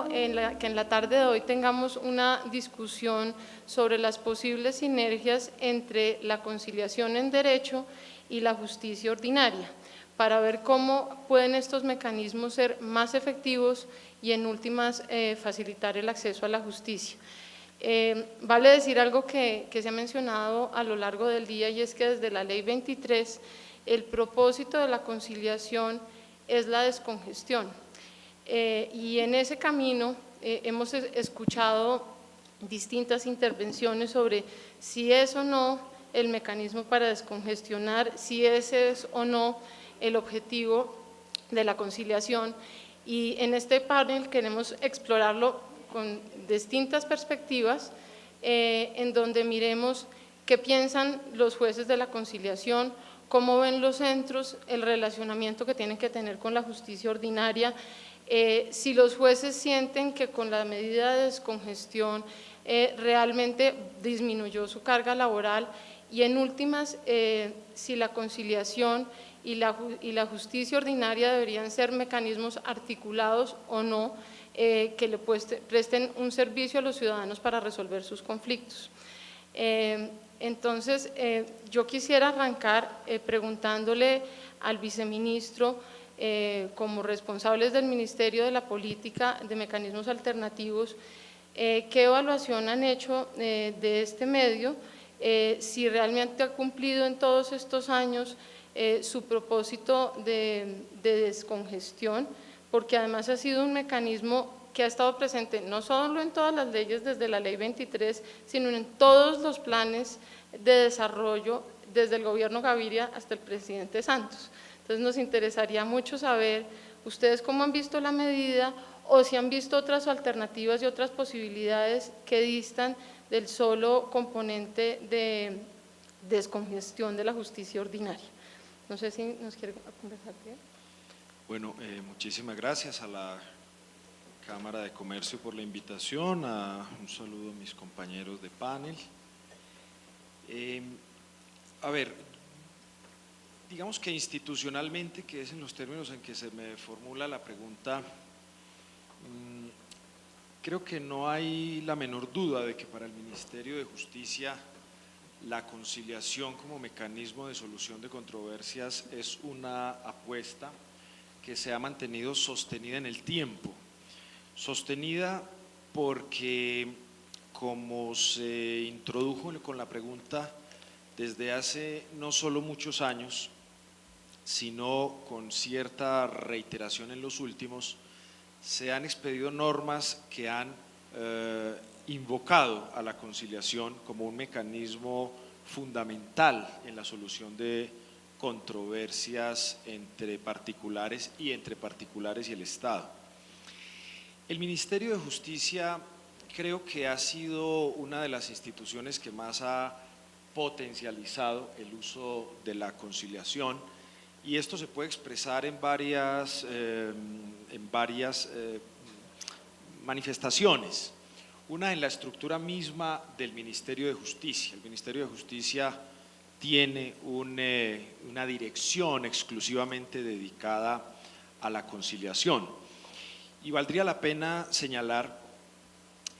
mucho que en la tarde de hoy tengamos una discusión sobre las posibles sinergias entre la conciliación en derecho y la justicia ordinaria, para ver cómo pueden estos mecanismos ser más efectivos y en últimas facilitar el acceso a la justicia. Vale decir algo que se ha mencionado a lo largo del día, y es que desde la Ley 23 el propósito de la conciliación es la descongestión, y en ese camino hemos escuchado distintas intervenciones sobre si es o no el mecanismo para descongestionar, si ese es o no el objetivo de la conciliación, y en este panel queremos explorarlo con distintas perspectivas, en donde miremos qué piensan los jueces de la conciliación, cómo ven los centros, el relacionamiento que tienen que tener con la justicia ordinaria, si los jueces sienten que con la medida de descongestión realmente disminuyó su carga laboral, y en últimas si la conciliación y la justicia ordinaria deberían ser mecanismos articulados o no, que le presten un servicio a los ciudadanos para resolver sus conflictos. Entonces, yo quisiera arrancar preguntándole al viceministro, como responsables del Ministerio de la Política de Mecanismos Alternativos, qué evaluación han hecho de este medio, si realmente ha cumplido en todos estos años su propósito de descongestión, porque además ha sido un mecanismo que ha estado presente no solo en todas las leyes desde la Ley 23, sino en todos los planes de desarrollo desde el gobierno Gaviria hasta el presidente Santos. Entonces nos interesaría mucho saber ustedes cómo han visto la medida, o si han visto otras alternativas y otras posibilidades que distan del solo componente de descongestión de la justicia ordinaria. No sé si nos quiere conversar bien. Bueno, muchísimas gracias a la Cámara de Comercio por la invitación, un saludo a mis compañeros de panel. A ver, digamos que institucionalmente, que es en los términos en que se me formula la pregunta, creo que no hay la menor duda de que para el Ministerio de Justicia la conciliación como mecanismo de solución de controversias es una apuesta que se ha mantenido sostenida en el tiempo, sostenida porque, como se introdujo con la pregunta, desde hace no solo muchos años, sino con cierta reiteración en los últimos, se han expedido normas que han invocado a la conciliación como un mecanismo fundamental en la solución de controversias entre particulares y entre particulares y el Estado. El Ministerio de Justicia creo que ha sido una de las instituciones que más ha potencializado el uso de la conciliación, y esto se puede expresar en varias manifestaciones. Una, en la estructura misma del Ministerio de Justicia. El Ministerio de Justicia tiene una dirección exclusivamente dedicada a la conciliación, y valdría la pena señalar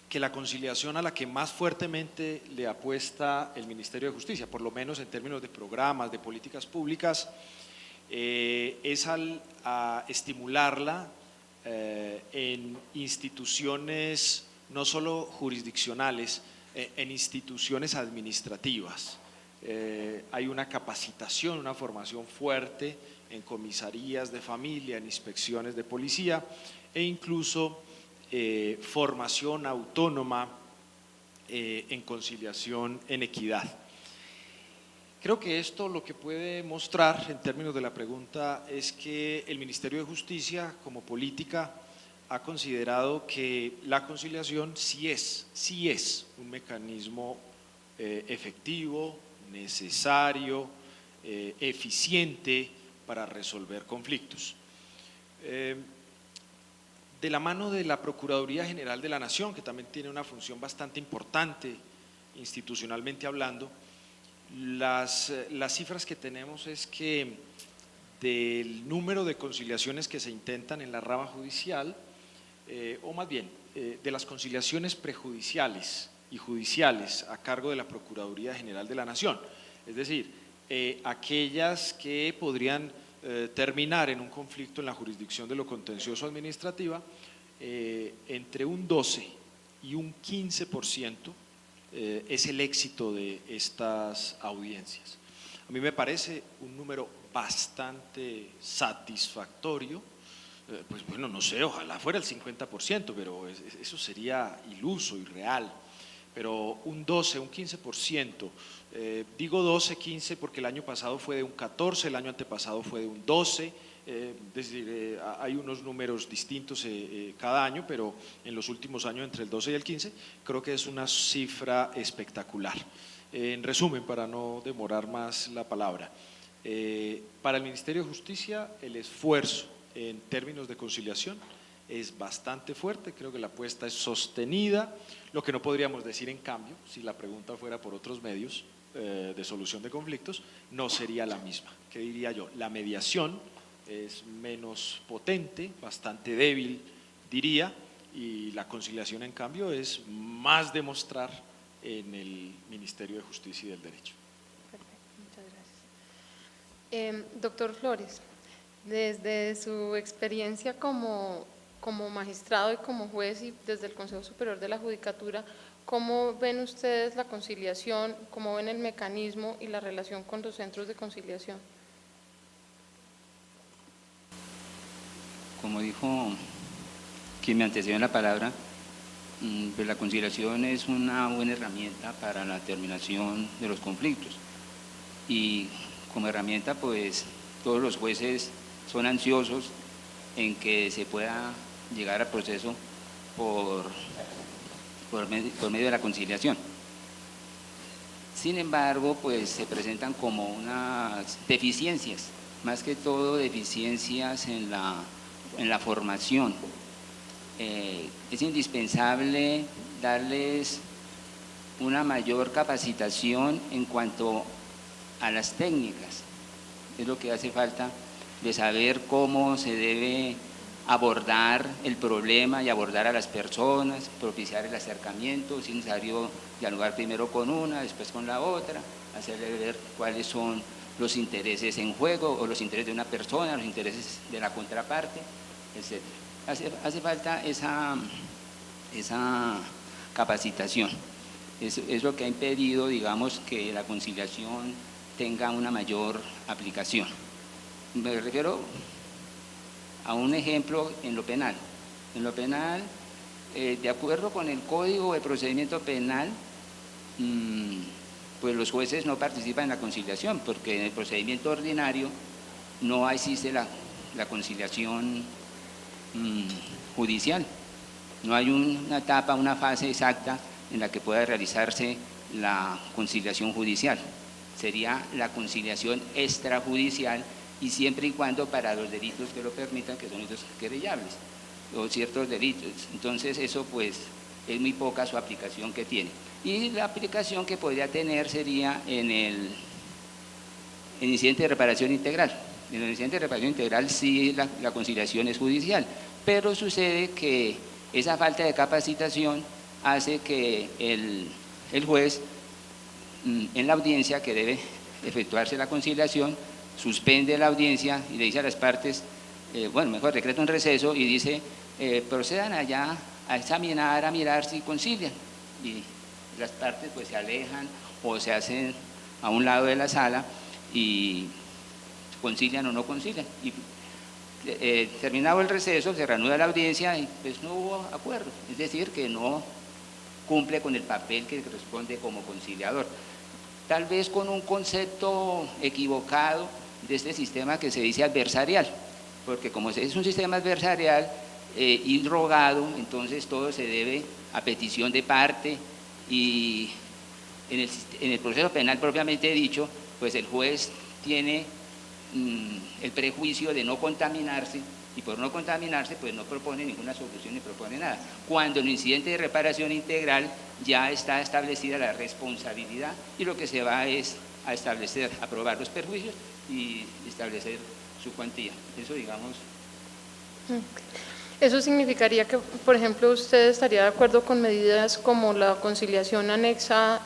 que la conciliación a la que más fuertemente le apuesta el Ministerio de Justicia, por lo menos en términos de programas, de políticas públicas, es a estimularla en instituciones no solo jurisdiccionales, en instituciones administrativas. Hay una capacitación, una formación fuerte en comisarías de familia, en inspecciones de policía, e incluso formación autónoma en conciliación en equidad. Creo que esto lo que puede mostrar en términos de la pregunta es que el Ministerio de Justicia como política ha considerado que la conciliación sí es un mecanismo efectivo, necesario, eficiente para resolver conflictos. De la mano de la Procuraduría General de la Nación, que también tiene una función bastante importante institucionalmente hablando, las cifras que tenemos es que del número de conciliaciones que se intentan en la rama judicial, o más bien, de las conciliaciones prejudiciales y judiciales a cargo de la Procuraduría General de la Nación, es decir, aquellas que podrían terminar en un conflicto en la jurisdicción de lo contencioso administrativa, entre un 12 y un 15% es el éxito de estas audiencias. A mí me parece un número bastante satisfactorio. Pues bueno, no sé, ojalá fuera el 50%, pero eso sería iluso, irreal. Pero un 12, un 15%, digo 12, 15 porque el año pasado fue de un 14, el año antepasado fue de un 12, es decir, hay unos números distintos cada año, pero en los últimos años entre el 12 y el 15 creo que es una cifra espectacular. En resumen, para no demorar más la palabra, para el Ministerio de Justicia el esfuerzo en términos de conciliación es bastante fuerte, creo que la apuesta es sostenida, lo que no podríamos decir en cambio, si la pregunta fuera por otros medios de solución de conflictos, no sería la misma. ¿Qué diría yo? La mediación es menos potente, bastante débil diría, y la conciliación en cambio es más demostrar en el Ministerio de Justicia y del Derecho. Perfecto, muchas gracias. Doctor Flores, desde su experiencia como magistrado y como juez y desde el Consejo Superior de la Judicatura, ¿cómo ven ustedes la conciliación? ¿Cómo ven el mecanismo y la relación con los centros de conciliación? Como dijo quien me antecedió en la palabra, pues la conciliación es una buena herramienta para la terminación de los conflictos. Y como herramienta, pues todos los jueces son ansiosos en que se pueda llegar al proceso por medio de la conciliación. Sin embargo, pues se presentan como unas deficiencias, más que todo deficiencias en la formación. Es indispensable darles una mayor capacitación en cuanto a las técnicas. Es lo que hace falta, de saber cómo se debe abordar el problema y abordar a las personas, propiciar el acercamiento. Si es necesario dialogar primero con una, después con la otra, hacerle ver cuáles son los intereses en juego o los intereses de una persona, los intereses de la contraparte, etc. Hace falta esa capacitación. Es lo que ha impedido, digamos, que la conciliación tenga una mayor aplicación. Me refiero a un ejemplo en lo penal. En lo penal, de acuerdo con el Código de Procedimiento Penal, pues los jueces no participan en la conciliación, porque en el procedimiento ordinario no existe la conciliación judicial. No hay una etapa, una fase exacta en la que pueda realizarse la conciliación judicial. Sería la conciliación extrajudicial, y siempre y cuando para los delitos que lo permitan, que son delitos querellables o ciertos delitos. Entonces eso pues es muy poca su aplicación que tiene. Y la aplicación que podría tener sería en el incidente de reparación integral. En el incidente de reparación integral sí la conciliación es judicial, pero sucede que esa falta de capacitación hace que el juez en la audiencia que debe efectuarse la conciliación suspende la audiencia y le dice a las partes, bueno, mejor decreta un receso y dice, procedan allá a examinar, a mirar si concilian. Y las partes pues se alejan o se hacen a un lado de la sala y concilian o no concilian. Y terminado el receso, se reanuda la audiencia y pues no hubo acuerdo, es decir, que no cumple con el papel que corresponde como conciliador. Tal vez con un concepto equivocado de este sistema que se dice adversarial, porque como es un sistema adversarial y rogado, entonces todo se debe a petición de parte, y en el proceso penal propiamente dicho, pues el juez tiene el prejuicio de no contaminarse, y por no contaminarse pues no propone ninguna solución ni propone nada, cuando en el incidente de reparación integral ya está establecida la responsabilidad y lo que se va es a establecer, a probar los perjuicios y establecer su cuantía. Eso digamos. Eso significaría que, por ejemplo, usted estaría de acuerdo con medidas como la conciliación anexa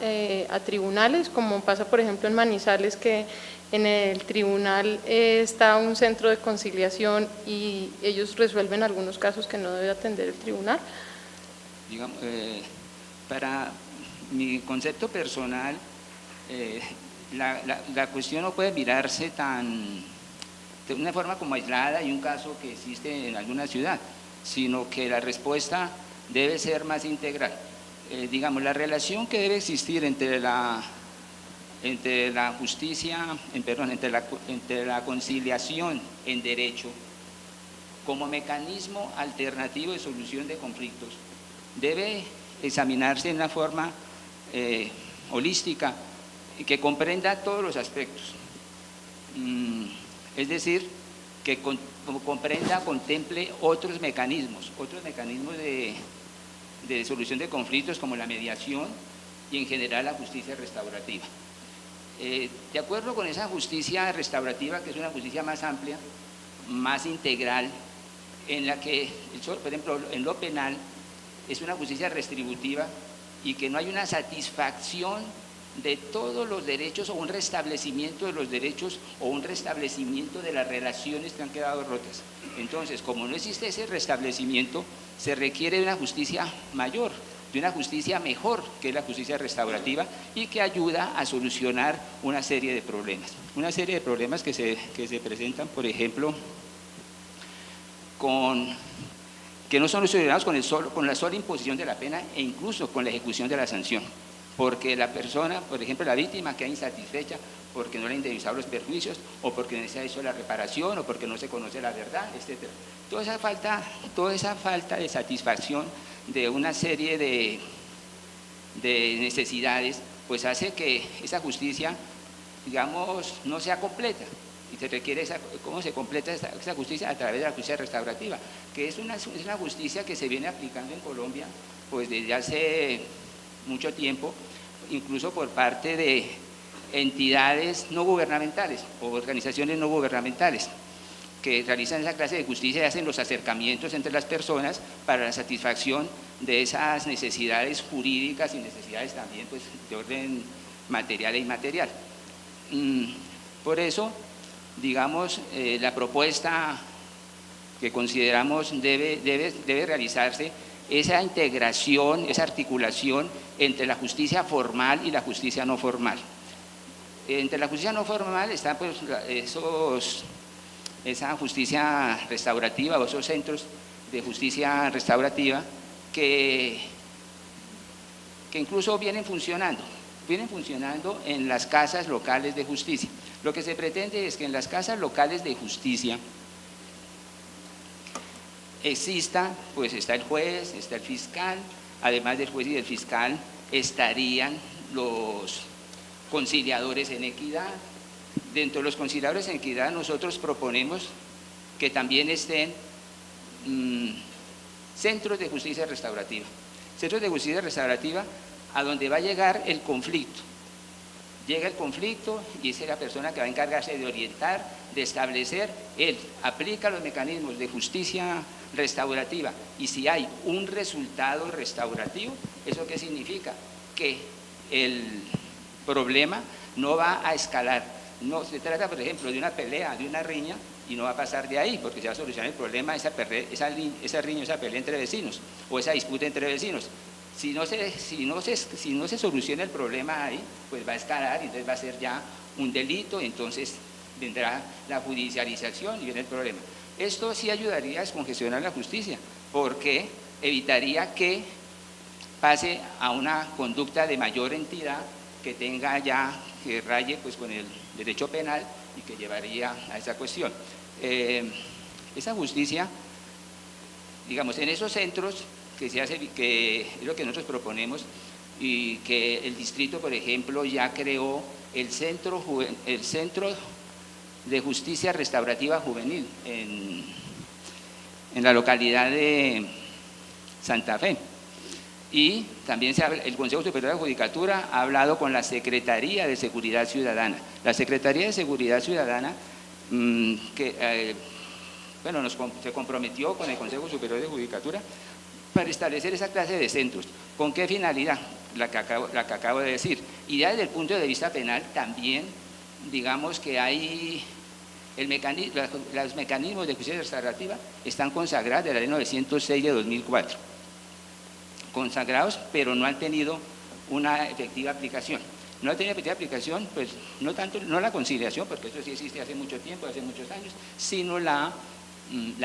a tribunales, como pasa, por ejemplo, en Manizales, que en el tribunal está un centro de conciliación y ellos resuelven algunos casos que no debe atender el tribunal. Digamos, para mi concepto personal, la cuestión no puede mirarse de una forma como aislada y un caso que existe en alguna ciudad, sino que la respuesta debe ser más integral. Digamos, la relación que debe existir entre la justicia, entre la conciliación en derecho como mecanismo alternativo de solución de conflictos debe examinarse de una forma holística y que comprenda todos los aspectos. Es decir, que comprenda, contemple otros mecanismos de solución de conflictos como la mediación y en general la justicia restaurativa. De acuerdo con esa justicia restaurativa, que es una justicia más amplia, más integral, en la que, por ejemplo, en lo penal es una justicia restributiva y que no hay una satisfacción de todos los derechos o un restablecimiento de los derechos o un restablecimiento de las relaciones que han quedado rotas. Entonces, como no existe ese restablecimiento, se requiere de una justicia mayor, de una justicia mejor, que es la justicia restaurativa y que ayuda a solucionar una serie de problemas. Una serie de problemas que se presentan, por ejemplo, que no son solucionados con la sola imposición de la pena e incluso con la ejecución de la sanción. Porque la persona, por ejemplo, la víctima queda insatisfecha porque no le han indemnizado los perjuicios o porque no se ha hecho la reparación o porque no se conoce la verdad, etc. Toda esa falta de satisfacción de una serie de necesidades, pues hace que esa justicia, digamos, no sea completa. Y se requiere ¿cómo se completa esa justicia? A través de la justicia restaurativa, que es una justicia que se viene aplicando en Colombia pues desde hace mucho tiempo, incluso por parte de entidades no gubernamentales o organizaciones no gubernamentales que realizan esa clase de justicia y hacen los acercamientos entre las personas para la satisfacción de esas necesidades jurídicas y necesidades también pues, de orden material e inmaterial. Por eso, digamos, la propuesta que consideramos debe realizarse esa integración, esa articulación entre la justicia formal y la justicia no formal. Entre la justicia no formal están pues, esa justicia restaurativa o esos centros de justicia restaurativa que incluso vienen funcionando en las casas locales de justicia. Lo que se pretende es que en las casas locales de justicia pues está el juez, está el fiscal, además del juez y del fiscal estarían los conciliadores en equidad. Dentro de los conciliadores en equidad nosotros proponemos que también estén centros de justicia restaurativa. Centros de justicia restaurativa a donde va a llegar el conflicto. Llega el conflicto y es la persona que va a encargarse de orientar, de establecer, él aplica los mecanismos de justicia restaurativa y si hay un resultado restaurativo, ¿eso qué significa? Que el problema no va a escalar. No se trata, por ejemplo, de una pelea, de una riña y no va a pasar de ahí porque se va a solucionar el problema, esa riña, esa pelea entre vecinos o esa disputa entre vecinos. Si no se soluciona el problema ahí, pues va a escalar y entonces va a ser ya un delito, entonces vendrá la judicialización y viene el problema. Esto sí ayudaría a descongestionar la justicia, porque evitaría que pase a una conducta de mayor entidad que raye pues, con el derecho penal y que llevaría a esa cuestión. Esa justicia, digamos, en esos centros que es lo que nosotros proponemos y que el distrito, por ejemplo, ya creó el centro de justicia restaurativa juvenil en la localidad de Santa Fe. Y también el Consejo Superior de la Judicatura ha hablado con la Secretaría de Seguridad Ciudadana. La Secretaría de Seguridad Ciudadana bueno, se comprometió con el Consejo Superior de Judicatura para establecer esa clase de centros. ¿Con qué finalidad? La que acabo de decir. Y ya desde el punto de vista penal también, digamos que hay los mecanismos de justicia restaurativa están consagrados de la ley 906 de 2004. Consagrados, pero no han tenido una efectiva aplicación. No ha tenido efectiva aplicación, pues no la conciliación, porque eso sí existe hace mucho tiempo, hace muchos años, sino la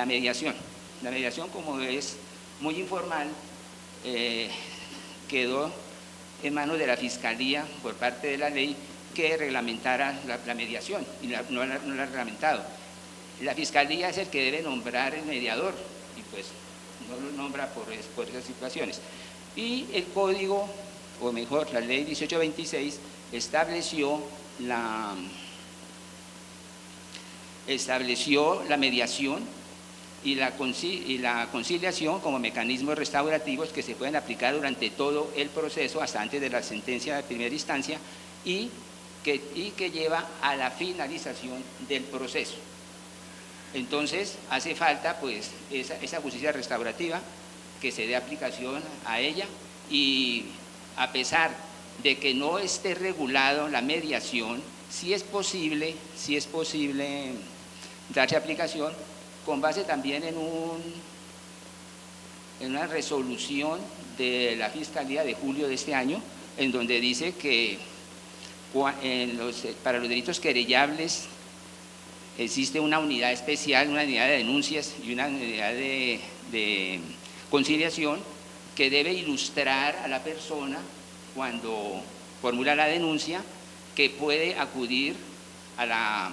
mediación. La mediación, como es muy informal, quedó en manos de la Fiscalía por parte de la ley que reglamentara la mediación, y no la ha reglamentado. La Fiscalía es el que debe nombrar el mediador, y pues no lo nombra por esas situaciones. Y el código, o mejor, la ley 1826, estableció la mediación y la conciliación como mecanismos restaurativos que se pueden aplicar durante todo el proceso, hasta antes de la sentencia de primera instancia, y que lleva a la finalización del proceso. Entonces, hace falta pues esa justicia restaurativa, que se dé aplicación a ella, y a pesar de que no esté regulado la mediación, sí es posible darse aplicación con base también en una resolución de la Fiscalía de julio de este año, en donde dice que para los delitos querellables existe una unidad especial, una unidad de denuncias y una unidad de conciliación que debe ilustrar a la persona cuando formula la denuncia, que puede acudir a la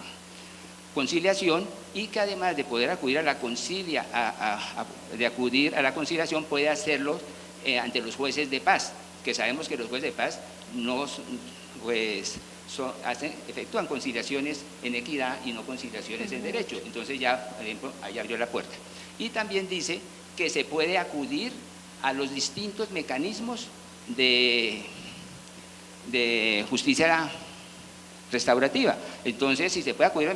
conciliación, y que además de poder acudir a la conciliación puede hacerlo ante los jueces de paz, que sabemos que los jueces de paz efectúan conciliaciones en equidad y no conciliaciones en derecho. Entonces ya, por ejemplo, ahí abrió la puerta. Y también dice que se puede acudir a los distintos mecanismos de justicia restaurativa. Entonces, si se puede acudir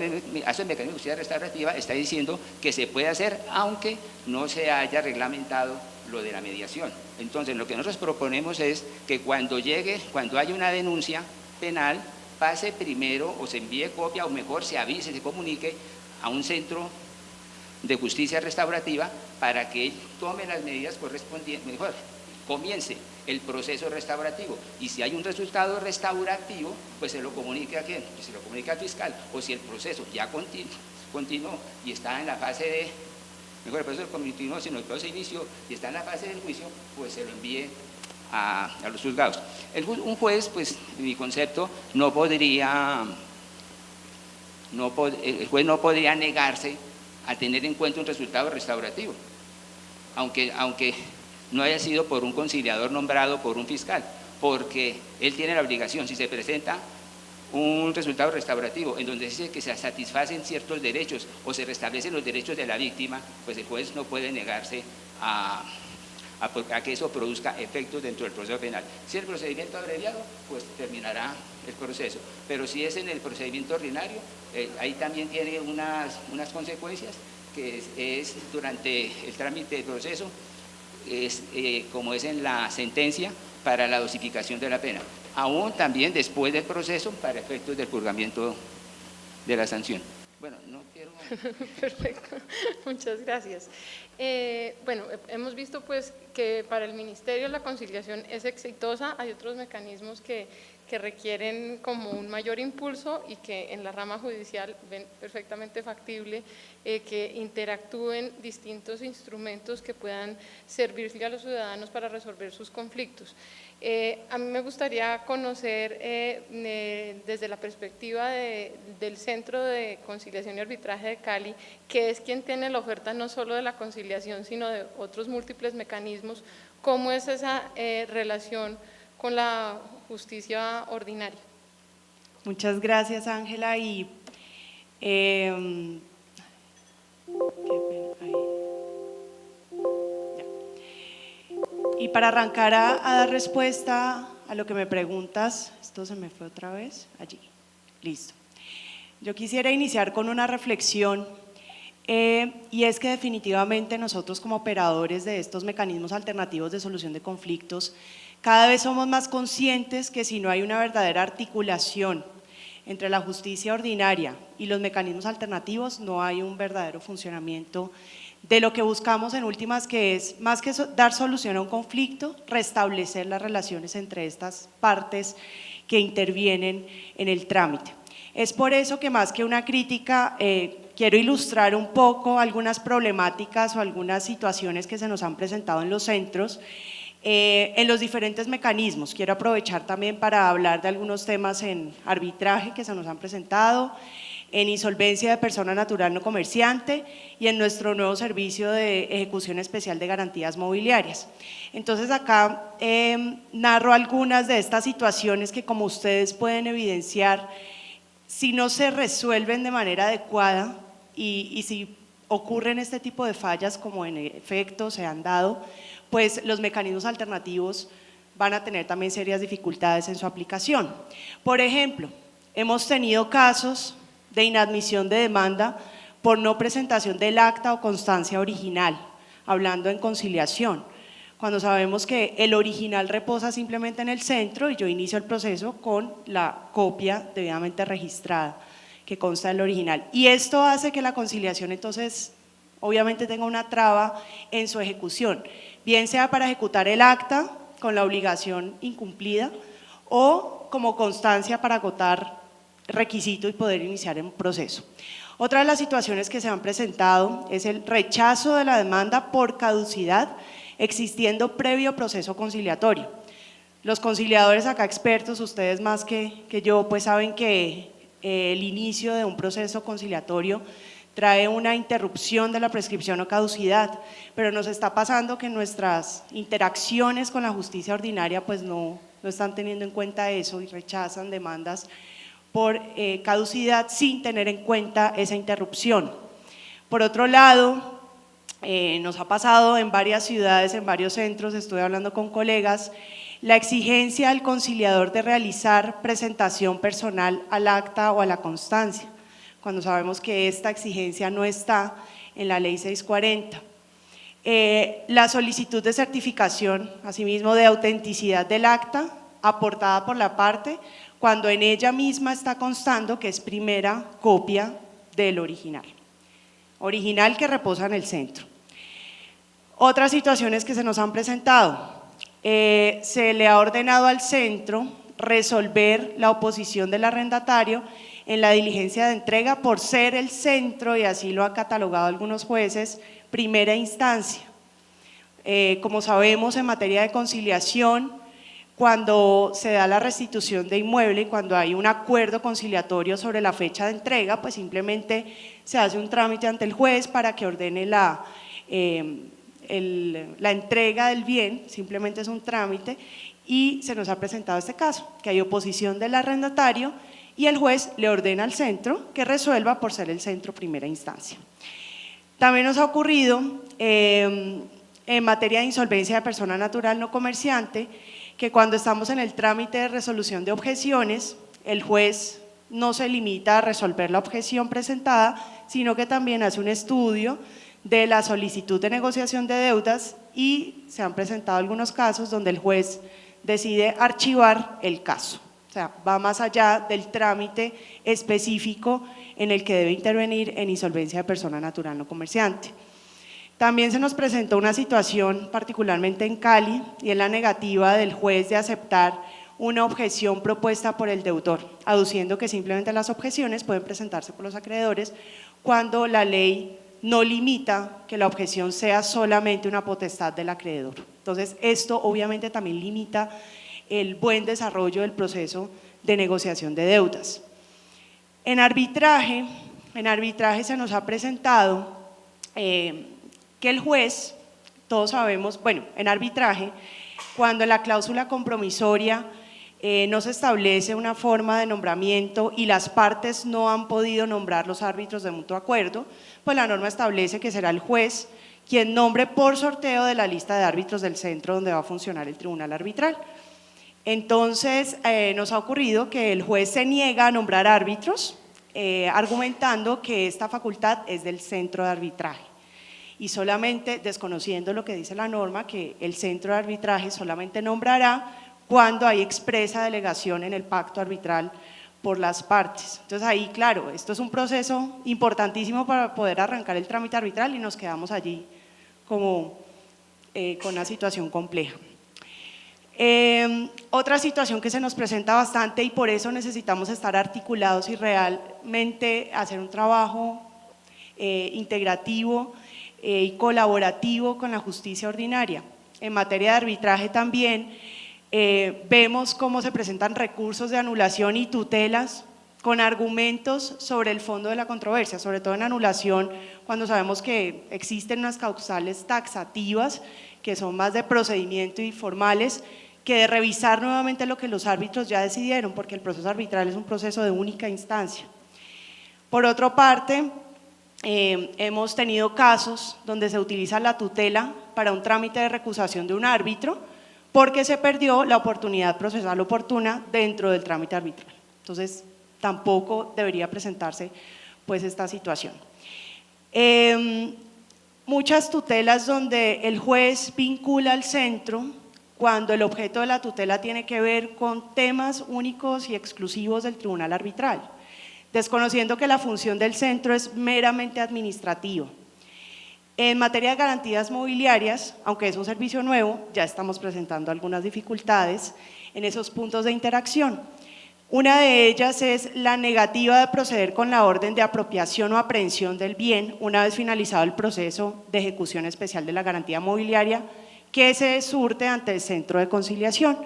a esos mecanismos de justicia restaurativa, está diciendo que se puede hacer aunque no se haya reglamentado lo de la mediación. Entonces, lo que nosotros proponemos es que cuando haya una denuncia penal, pase primero o se envíe copia, o mejor se avise, se comunique a un centro de justicia restaurativa para que tome las medidas correspondientes, mejor, comience el proceso restaurativo, y si hay un resultado restaurativo, pues se lo comunique a quién, pues se lo comunique al fiscal, o si el proceso ya continuó y está en la fase de, mejor, el proceso continuó, sino el proceso inició y está en la fase del juicio, pues se lo envíe a los juzgados. Un juez, pues, en mi concepto, el juez no podría negarse a tener en cuenta un resultado restaurativo, aunque no haya sido por un conciliador nombrado por un fiscal, porque él tiene la obligación, si se presenta un resultado restaurativo en donde dice que se satisfacen ciertos derechos o se restablecen los derechos de la víctima, pues el juez no puede negarse a que eso produzca efectos dentro del proceso penal. Si el procedimiento abreviado, pues terminará el proceso, pero si es en el procedimiento ordinario, ahí también tiene unas consecuencias, que es durante el trámite del proceso, como es en la sentencia, para la dosificación de la pena, aún también después del proceso para efectos del purgamiento de la sanción. Bueno, no quiero... Perfecto, muchas gracias. Bueno, hemos visto pues que para el Ministerio la conciliación es exitosa. Hay otros mecanismos que requieren como un mayor impulso y que en la rama judicial ven perfectamente factible que interactúen distintos instrumentos que puedan servirle a los ciudadanos para resolver sus conflictos. A mí me gustaría conocer desde la perspectiva del Centro de Conciliación y Arbitraje de Cali, que es quien tiene la oferta no solo de la conciliación, sino de otros múltiples mecanismos, cómo es esa relación con la justicia ordinaria. Muchas gracias, Ángela. Y para arrancar a dar respuesta a lo que me preguntas, esto se me fue otra vez, allí, listo. Yo quisiera iniciar con una reflexión y es que definitivamente nosotros como operadores de estos mecanismos alternativos de solución de conflictos, cada vez somos más conscientes que si no hay una verdadera articulación entre la justicia ordinaria y los mecanismos alternativos, no hay un verdadero funcionamiento de lo que buscamos en últimas, que es más que dar solución a un conflicto, restablecer las relaciones entre estas partes que intervienen en el trámite. Es por eso que más que una crítica, quiero ilustrar un poco algunas problemáticas o algunas situaciones que se nos han presentado en los centros, en los diferentes mecanismos. Quiero aprovechar también para hablar de algunos temas en arbitraje que se nos han presentado, en insolvencia de persona natural no comerciante y en nuestro nuevo servicio de ejecución especial de garantías mobiliarias. Entonces acá narro algunas de estas situaciones que, como ustedes pueden evidenciar, si no se resuelven de manera adecuada y si ocurren este tipo de fallas, como en efecto se han dado, pues los mecanismos alternativos van a tener también serias dificultades en su aplicación. Por ejemplo, hemos tenido casos de inadmisión de demanda por no presentación del acta o constancia original, hablando en conciliación, cuando sabemos que el original reposa simplemente en el centro y yo inicio el proceso con la copia debidamente registrada que consta del original. Y esto hace que la conciliación entonces obviamente tenga una traba en su ejecución, bien sea para ejecutar el acta con la obligación incumplida o como constancia para agotar requisito y poder iniciar un proceso. Otra de las situaciones que se han presentado es el rechazo de la demanda por caducidad existiendo previo proceso conciliatorio. Los conciliadores acá expertos, ustedes más que yo, pues saben que el inicio de un proceso conciliatorio trae una interrupción de la prescripción o caducidad, pero nos está pasando que nuestras interacciones con la justicia ordinaria pues no están teniendo en cuenta eso y rechazan demandas por caducidad sin tener en cuenta esa interrupción. Por otro lado, nos ha pasado en varias ciudades, en varios centros, estuve hablando con colegas, la exigencia al conciliador de realizar presentación personal al acta o a la constancia, cuando sabemos que esta exigencia no está en la ley 640. La solicitud de certificación, asimismo de autenticidad del acta, aportada por la parte, cuando en ella misma está constando que es primera copia del original que reposa en el centro. Otras situaciones que se nos han presentado, se le ha ordenado al centro resolver la oposición del arrendatario en la diligencia de entrega por ser el centro, y así lo han catalogado algunos jueces, primera instancia. Como sabemos, en materia de conciliación, cuando se da la restitución de inmueble, cuando hay un acuerdo conciliatorio sobre la fecha de entrega, pues simplemente se hace un trámite ante el juez para que ordene la entrega del bien, simplemente es un trámite, y se nos ha presentado este caso, que hay oposición del arrendatario y el juez le ordena al centro que resuelva por ser el centro primera instancia. También nos ha ocurrido en materia de insolvencia de persona natural no comerciante, que cuando estamos en el trámite de resolución de objeciones, el juez no se limita a resolver la objeción presentada, sino que también hace un estudio de la solicitud de negociación de deudas y se han presentado algunos casos donde el juez decide archivar el caso. O sea, va más allá del trámite específico en el que debe intervenir en insolvencia de persona natural no comerciante. También se nos presentó una situación particularmente en Cali y en la negativa del juez de aceptar una objeción propuesta por el deudor, aduciendo que simplemente las objeciones pueden presentarse por los acreedores cuando la ley no limita que la objeción sea solamente una potestad del acreedor. Entonces, esto obviamente también limita el buen desarrollo del proceso de negociación de deudas. En arbitraje se nos ha presentado que el juez, todos sabemos, bueno, en arbitraje, cuando en la cláusula compromisoria no se establece una forma de nombramiento y las partes no han podido nombrar los árbitros de mutuo acuerdo, pues la norma establece que será el juez quien nombre por sorteo de la lista de árbitros del centro donde va a funcionar el tribunal arbitral. Entonces, nos ha ocurrido que el juez se niega a nombrar árbitros argumentando que esta facultad es del centro de arbitraje y solamente desconociendo lo que dice la norma, que el centro de arbitraje solamente nombrará cuando hay expresa delegación en el pacto arbitral por las partes. Entonces ahí, claro, esto es un proceso importantísimo para poder arrancar el trámite arbitral y nos quedamos allí como con una situación compleja. Otra situación que se nos presenta bastante y por eso necesitamos estar articulados y realmente hacer un trabajo integrativo y colaborativo con la justicia ordinaria. En materia de arbitraje también vemos cómo se presentan recursos de anulación y tutelas con argumentos sobre el fondo de la controversia, sobre todo en anulación, cuando sabemos que existen unas causales taxativas que son más de procedimiento y formales, que de revisar nuevamente lo que los árbitros ya decidieron, porque el proceso arbitral es un proceso de única instancia. Por otra parte, hemos tenido casos donde se utiliza la tutela para un trámite de recusación de un árbitro porque se perdió la oportunidad procesal oportuna dentro del trámite arbitral. Entonces, tampoco debería presentarse pues esta situación. Muchas tutelas donde el juez vincula al centro cuando el objeto de la tutela tiene que ver con temas únicos y exclusivos del tribunal arbitral, desconociendo que la función del centro es meramente administrativa. En materia de garantías mobiliarias, aunque es un servicio nuevo, ya estamos presentando algunas dificultades en esos puntos de interacción. Una de ellas es la negativa de proceder con la orden de apropiación o aprehensión del bien una vez finalizado el proceso de ejecución especial de la garantía mobiliaria que se surte ante el centro de conciliación.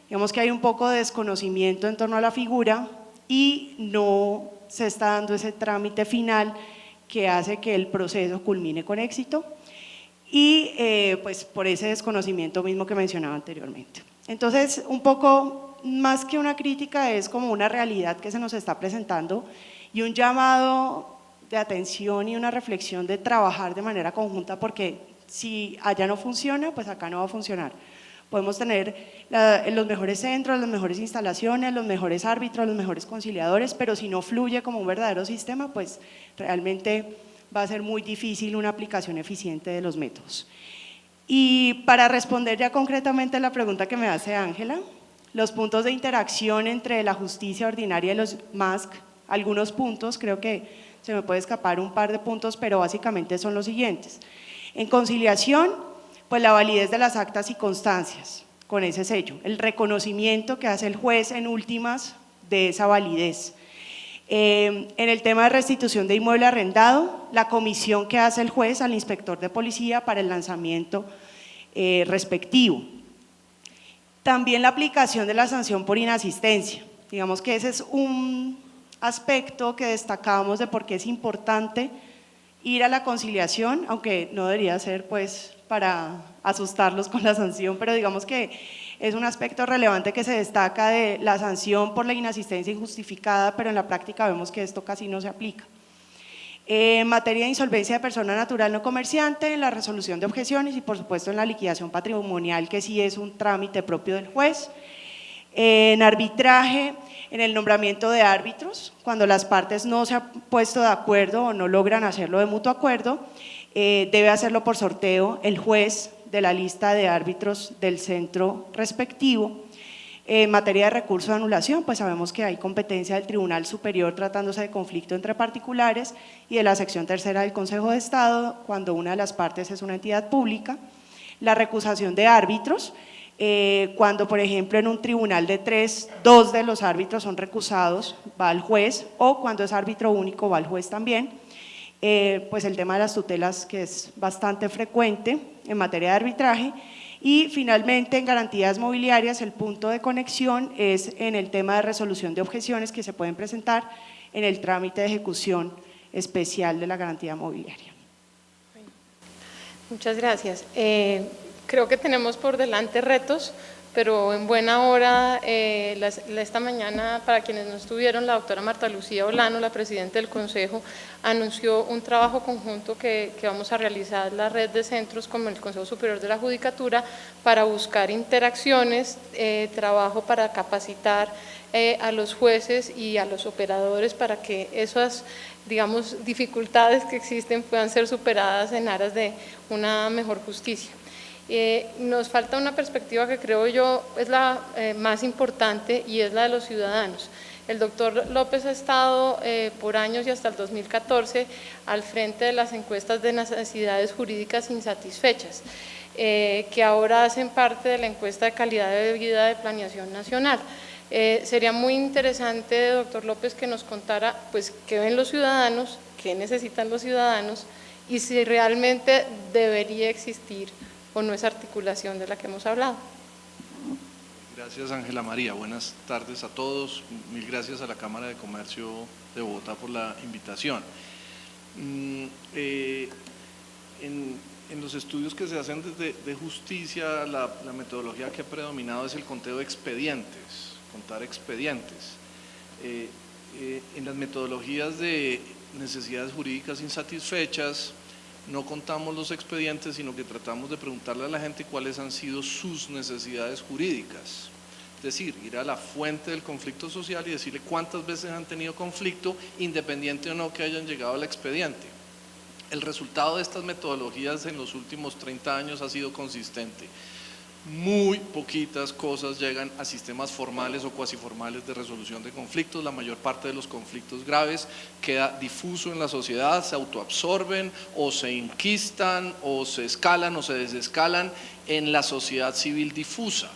Digamos que hay un poco de desconocimiento en torno a la figura y no se está dando ese trámite final que hace que el proceso culmine con éxito y pues por ese desconocimiento mismo que mencionaba anteriormente. Entonces, un poco más que una crítica es como una realidad que se nos está presentando y un llamado de atención y una reflexión de trabajar de manera conjunta porque si allá no funciona, pues acá no va a funcionar. Podemos tener los mejores centros, las mejores instalaciones, los mejores árbitros, los mejores conciliadores, pero si no fluye como un verdadero sistema, pues realmente va a ser muy difícil una aplicación eficiente de los métodos. Y para responder ya concretamente a la pregunta que me hace Ángela, los puntos de interacción entre la justicia ordinaria y los MASC, algunos puntos, creo que se me puede escapar un par de puntos, pero básicamente son los siguientes. En conciliación, pues la validez de las actas y constancias, con ese sello, el reconocimiento que hace el juez en últimas de esa validez. En el tema de restitución de inmueble arrendado, la comisión que hace el juez al inspector de policía para el lanzamiento respectivo. También la aplicación de la sanción por inasistencia, digamos que ese es un aspecto que destacamos de por qué es importante ir a la conciliación, aunque no debería ser pues para asustarlos con la sanción, pero digamos que es un aspecto relevante que se destaca de la sanción por la inasistencia injustificada, pero en la práctica vemos que esto casi no se aplica. En materia de insolvencia de persona natural no comerciante, en la resolución de objeciones y por supuesto en la liquidación patrimonial, que sí es un trámite propio del juez. En arbitraje, en el nombramiento de árbitros, cuando las partes no se han puesto de acuerdo o no logran hacerlo de mutuo acuerdo, debe hacerlo por sorteo el juez de la lista de árbitros del centro respectivo. En materia de recurso de anulación, pues sabemos que hay competencia del Tribunal Superior tratándose de conflicto entre particulares y de la sección tercera del Consejo de Estado cuando una de las partes es una entidad pública. La recusación de árbitros, cuando por ejemplo en un tribunal de 3, 2 de los árbitros son recusados, va al juez, o cuando es árbitro único va al juez también. Pues el tema de las tutelas, que es bastante frecuente en materia de arbitraje. Y finalmente, en garantías mobiliarias, el punto de conexión es en el tema de resolución de objeciones que se pueden presentar en el trámite de ejecución especial de la garantía mobiliaria. Muchas gracias. Creo que tenemos por delante retos, pero en buena hora, esta mañana, para quienes no estuvieron, la doctora Marta Lucía Olano, la presidenta del Consejo, anunció un trabajo conjunto que vamos a realizar la red de centros como el Consejo Superior de la Judicatura para buscar interacciones, trabajo para capacitar a los jueces y a los operadores para que esas, digamos, dificultades que existen puedan ser superadas en aras de una mejor justicia. Nos falta una perspectiva que creo yo es la más importante y es la de los ciudadanos. El doctor López ha estado por años y hasta el 2014 al frente de las encuestas de necesidades jurídicas insatisfechas, que ahora hacen parte de la encuesta de calidad de vida de Planeación Nacional. Sería muy interesante, doctor López, que nos contara pues, qué ven los ciudadanos, qué necesitan los ciudadanos y si realmente debería existir o no esa articulación de la que hemos hablado. Gracias, Ángela María. Buenas tardes a todos. Mil gracias a la Cámara de Comercio de Bogotá por la invitación. En los estudios que se hacen de justicia, la metodología que ha predominado es el conteo de expedientes, contar expedientes. En las metodologías de necesidades jurídicas insatisfechas, no contamos los expedientes, sino que tratamos de preguntarle a la gente cuáles han sido sus necesidades jurídicas. Es decir, ir a la fuente del conflicto social y decirle cuántas veces han tenido conflicto, independiente o no que hayan llegado al expediente. El resultado de estas metodologías en los últimos 30 años ha sido consistente. Muy poquitas cosas llegan a sistemas formales o cuasi formales de resolución de conflictos. La mayor parte de los conflictos graves queda difuso en la sociedad, se autoabsorben o se inquistan o se escalan o se desescalan en la sociedad civil difusa.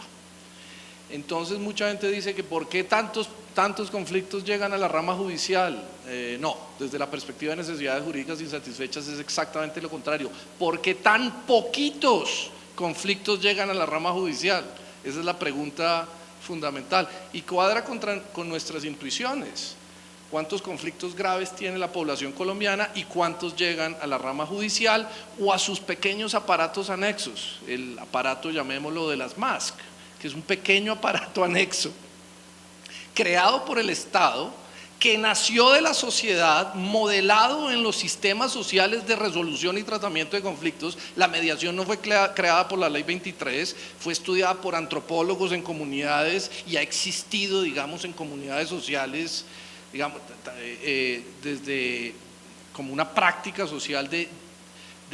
Entonces mucha gente dice que ¿por qué tantos conflictos llegan a la rama judicial? No, desde la perspectiva de necesidades jurídicas insatisfechas es exactamente lo contrario. ¿Por qué tan poquitos conflictos llegan a la rama judicial? Esa es la pregunta fundamental y cuadra con nuestras intuiciones. ¿Cuántos conflictos graves tiene la población colombiana y cuántos llegan a la rama judicial o a sus pequeños aparatos anexos? El aparato, llamémoslo, de las MASC, que es un pequeño aparato anexo creado por el Estado, que nació de la sociedad, modelado en los sistemas sociales de resolución y tratamiento de conflictos. La mediación no fue creada por la Ley 23, fue estudiada por antropólogos en comunidades y ha existido, digamos, en comunidades sociales, digamos, desde como una práctica social de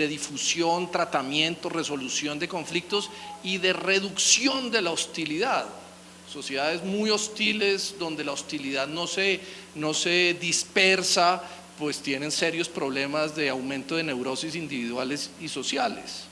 difusión, tratamiento, resolución de conflictos y de reducción de la hostilidad. Sociedades muy hostiles donde la hostilidad no se dispersa, pues tienen serios problemas de aumento de neurosis individuales y sociales.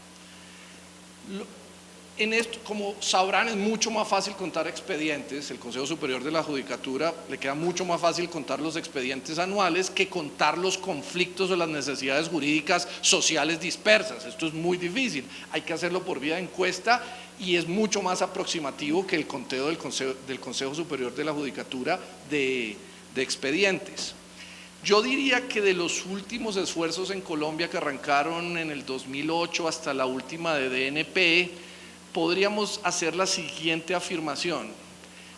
En esto, como sabrán, es mucho más fácil contar expedientes. El Consejo Superior de la Judicatura le queda mucho más fácil contar los expedientes anuales que contar los conflictos o las necesidades jurídicas sociales dispersas. Esto es muy difícil, hay que hacerlo por vía de encuesta y es mucho más aproximativo que el conteo del Consejo Superior de la Judicatura de expedientes. Yo diría que de los últimos esfuerzos en Colombia que arrancaron en el 2008 hasta la última de DNP, podríamos hacer la siguiente afirmación.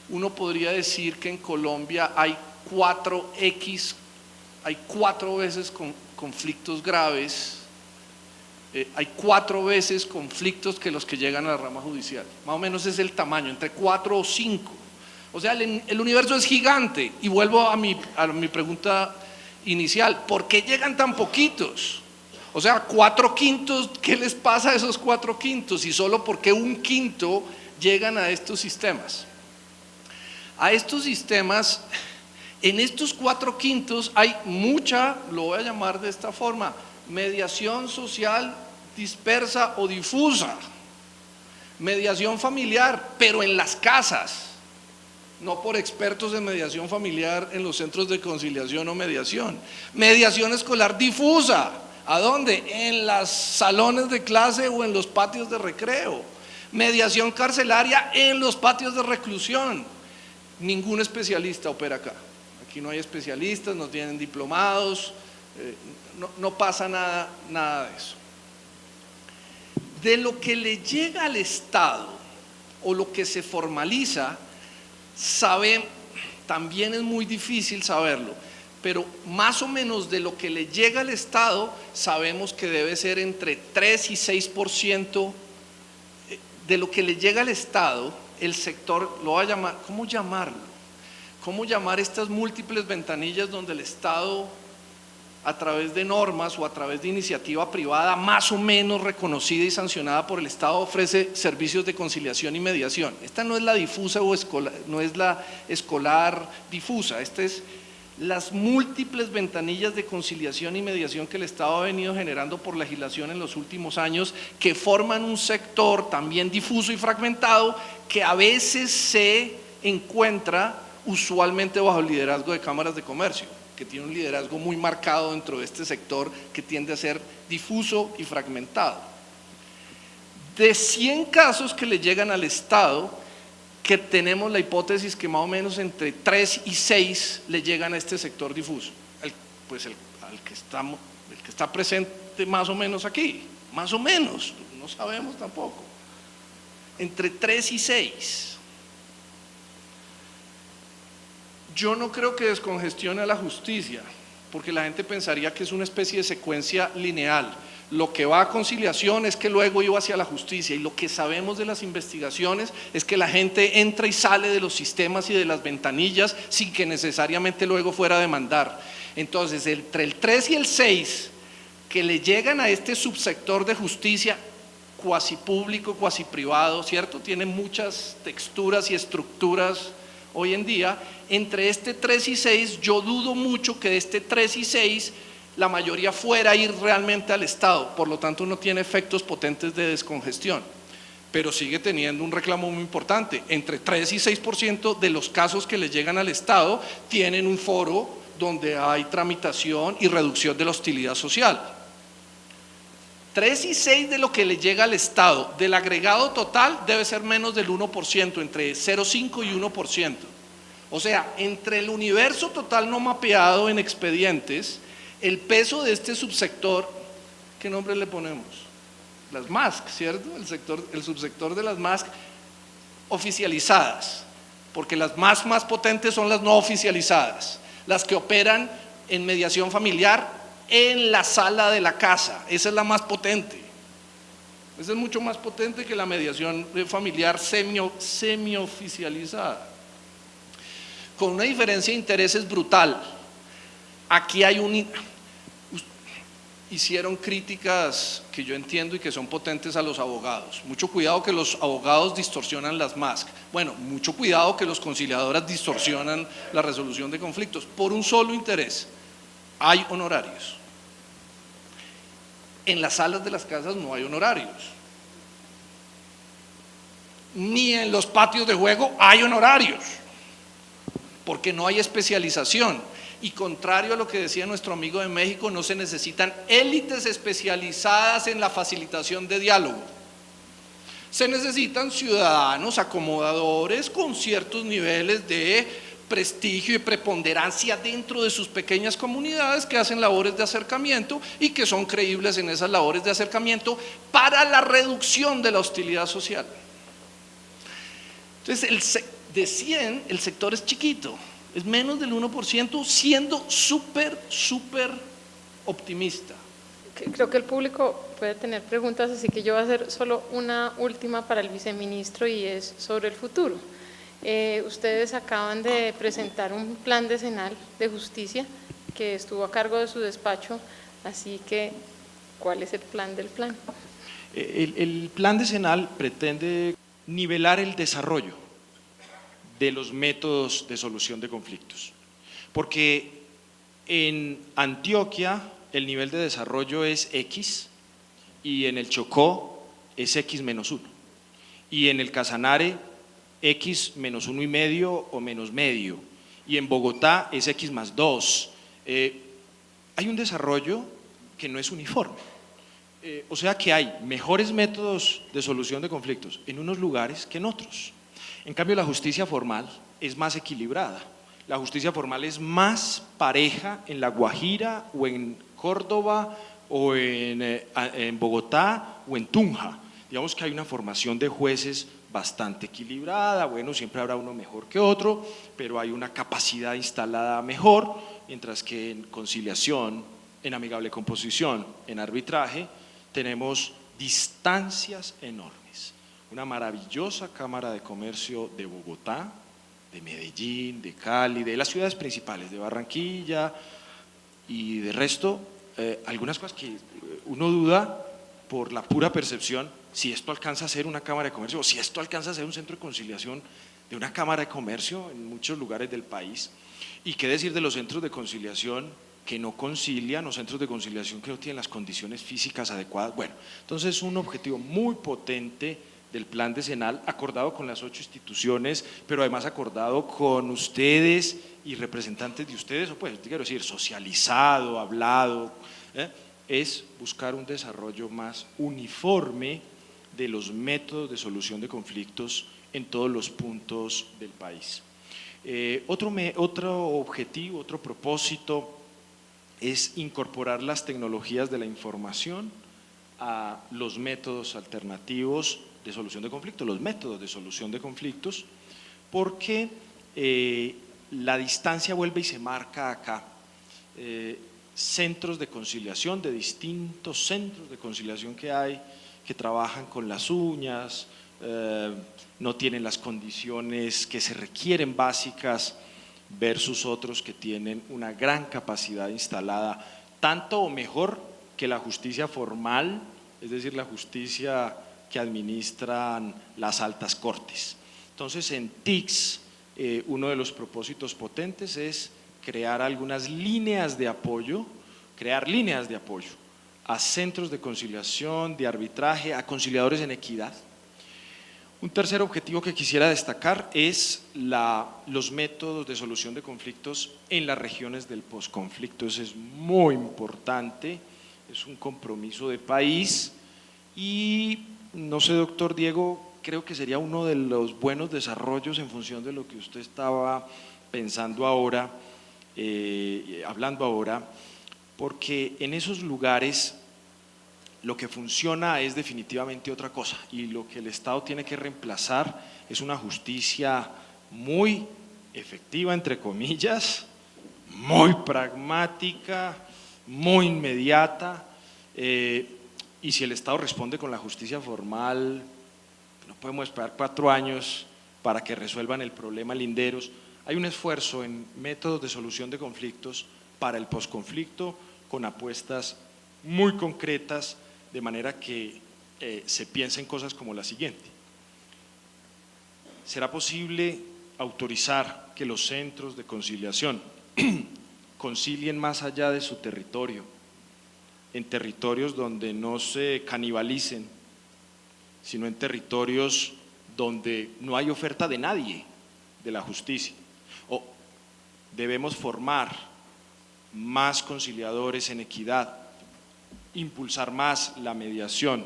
Uno podría decir que en Colombia hay 4 veces conflictos graves, hay 4 veces conflictos que los que llegan a la rama judicial. Más o menos es el tamaño, entre 4 o 5. O sea, el universo es gigante. Y vuelvo a mi pregunta inicial, ¿por qué llegan tan poquitos? O sea, 4/5, ¿qué les pasa a esos 4/5? Y solo porque 1/5 llegan a estos sistemas. A estos sistemas, en estos 4/5 hay mucha, lo voy a llamar de esta forma, mediación social dispersa o difusa, mediación familiar, pero en las casas, no por expertos en mediación familiar en los centros de conciliación o mediación escolar difusa. ¿A dónde? En los salones de clase o en los patios de recreo. Mediación carcelaria en los patios de reclusión. Ningún especialista opera acá. Aquí no hay especialistas, no tienen diplomados, no pasa nada de eso. De lo que le llega al Estado o lo que se formaliza, también es muy difícil saberlo, pero más o menos de lo que le llega al Estado, sabemos que debe ser entre 3 y 6% de lo que le llega al Estado. El sector lo va a llamar, ¿cómo llamarlo? ¿Cómo llamar estas múltiples ventanillas donde el Estado, a través de normas o a través de iniciativa privada más o menos reconocida y sancionada por el Estado, ofrece servicios de conciliación y mediación? Esta no es la difusa o escolar, no es la escolar difusa, esta es las múltiples ventanillas de conciliación y mediación que el Estado ha venido generando por legislación en los últimos años, que forman un sector también difuso y fragmentado, que a veces se encuentra usualmente bajo el liderazgo de cámaras de comercio, que tiene un liderazgo muy marcado dentro de este sector que tiende a ser difuso y fragmentado. De 100 casos que le llegan al Estado, que tenemos la hipótesis que más o menos entre 3 y 6 le llegan a este sector difuso, el que está presente más o menos aquí, más o menos, no sabemos tampoco, entre 3 y 6. Yo no creo que descongestione a la justicia, porque la gente pensaría que es una especie de secuencia lineal. Lo que va a conciliación es que luego iba hacia la justicia, y lo que sabemos de las investigaciones es que la gente entra y sale de los sistemas y de las ventanillas sin que necesariamente luego fuera a demandar. Entonces, entre el 3 y el 6 que le llegan a este subsector de justicia, cuasi público, cuasi privado, ¿cierto? Tiene muchas texturas y estructuras hoy en día. Entre este 3 y 6, yo dudo mucho que de este 3 y 6 la mayoría fuera a ir realmente al Estado, por lo tanto no tiene efectos potentes de descongestión, pero sigue teniendo un reclamo muy importante. Entre 3 y 6% de los casos que le llegan al Estado tienen un foro donde hay tramitación y reducción de la hostilidad social. 3 y 6 de lo que le llega al Estado, del agregado total debe ser menos del 1%, entre 0,5 y 1%. O sea, entre el universo total no mapeado en expedientes, el peso de este subsector, ¿qué nombre le ponemos? Las MASC, ¿cierto? El subsector de las MASC oficializadas, porque las más potentes son las no oficializadas, las que operan en mediación familiar en la sala de la casa. Esa es la más potente. Esa es mucho más potente que la mediación familiar semioficializada, con una diferencia de intereses brutal. Aquí hay hicieron críticas que yo entiendo y que son potentes a los abogados. Mucho cuidado que los abogados distorsionan las MASC. Bueno, mucho cuidado que los conciliadoras distorsionan la resolución de conflictos por un solo interés: hay honorarios. En las salas de las casas no hay honorarios, ni en los patios de juego hay honorarios, porque no hay especialización. Y contrario a lo que decía nuestro amigo de México, no se necesitan élites especializadas en la facilitación de diálogo. Se necesitan ciudadanos acomodadores con ciertos niveles de prestigio y preponderancia dentro de sus pequeñas comunidades, que hacen labores de acercamiento y que son creíbles en esas labores de acercamiento para la reducción de la hostilidad social. Entonces, de 100, el sector es chiquito. Es menos del 1%, siendo súper optimista. Creo que el público puede tener preguntas, así que yo voy a hacer solo una última para el viceministro, y es sobre el futuro. Ustedes acaban de presentar un plan decenal de justicia que estuvo a cargo de su despacho, así que ¿cuál es el plan del plan? El plan decenal pretende nivelar el desarrollo de los métodos de solución de conflictos, porque en Antioquia el nivel de desarrollo es X, y en el Chocó es X menos 1, y en el Casanare X menos 1,5 o menos medio, y en Bogotá es X más 2. Hay un desarrollo que no es uniforme, o sea que hay mejores métodos de solución de conflictos en unos lugares que en otros. En cambio, la justicia formal es más equilibrada. La justicia formal es más pareja en La Guajira o en Córdoba o en Bogotá o en Tunja. Digamos que hay una formación de jueces bastante equilibrada, bueno, siempre habrá uno mejor que otro, pero hay una capacidad instalada mejor, mientras que en conciliación, en amigable composición, en arbitraje, tenemos distancias enormes. Una maravillosa Cámara de Comercio de Bogotá, de Medellín, de Cali, de las ciudades principales, de Barranquilla y de resto, algunas cosas que uno duda por la pura percepción si esto alcanza a ser una Cámara de Comercio o si esto alcanza a ser un centro de conciliación de una Cámara de Comercio en muchos lugares del país. Y qué decir de los centros de conciliación que no concilian o centros de conciliación que no tienen las condiciones físicas adecuadas. Bueno, entonces un objetivo muy potente del plan decenal, acordado con las 8 instituciones, pero además acordado con ustedes y representantes de ustedes, o pues quiero decir, socializado, hablado, es buscar un desarrollo más uniforme de los métodos de solución de conflictos en todos los puntos del país. Otro objetivo, otro propósito es incorporar las tecnologías de la información a los métodos alternativos de solución de conflictos, los métodos de solución de conflictos, porque la distancia vuelve y se marca acá. Centros de conciliación, de distintos centros de conciliación que hay, que trabajan con las uñas, no tienen las condiciones que se requieren básicas versus otros que tienen una gran capacidad instalada, tanto o mejor que la justicia formal, es decir, la justicia que administran las altas cortes. Entonces, en TICS, uno de los propósitos potentes es crear algunas líneas de apoyo, crear líneas de apoyo a centros de conciliación, de arbitraje, a conciliadores en equidad. Un tercer objetivo que quisiera destacar es los métodos de solución de conflictos en las regiones del posconflicto. Eso es muy importante, es un compromiso de país y no sé, doctor Diego, creo que sería uno de los buenos desarrollos en función de lo que usted estaba pensando ahora, hablando ahora, porque en esos lugares lo que funciona es definitivamente otra cosa y lo que el Estado tiene que reemplazar es una justicia muy efectiva, entre comillas, muy pragmática, muy inmediata, y si el Estado responde con la justicia formal, no podemos esperar 4 años para que resuelvan el problema linderos. Hay un esfuerzo en métodos de solución de conflictos para el posconflicto con apuestas muy concretas, de manera que se piensa en cosas como la siguiente. ¿Será posible autorizar que los centros de conciliación concilien más allá de su territorio, en territorios donde no se canibalicen, sino en territorios donde no hay oferta de nadie de la justicia? ¿O debemos formar más conciliadores en equidad, impulsar más la mediación,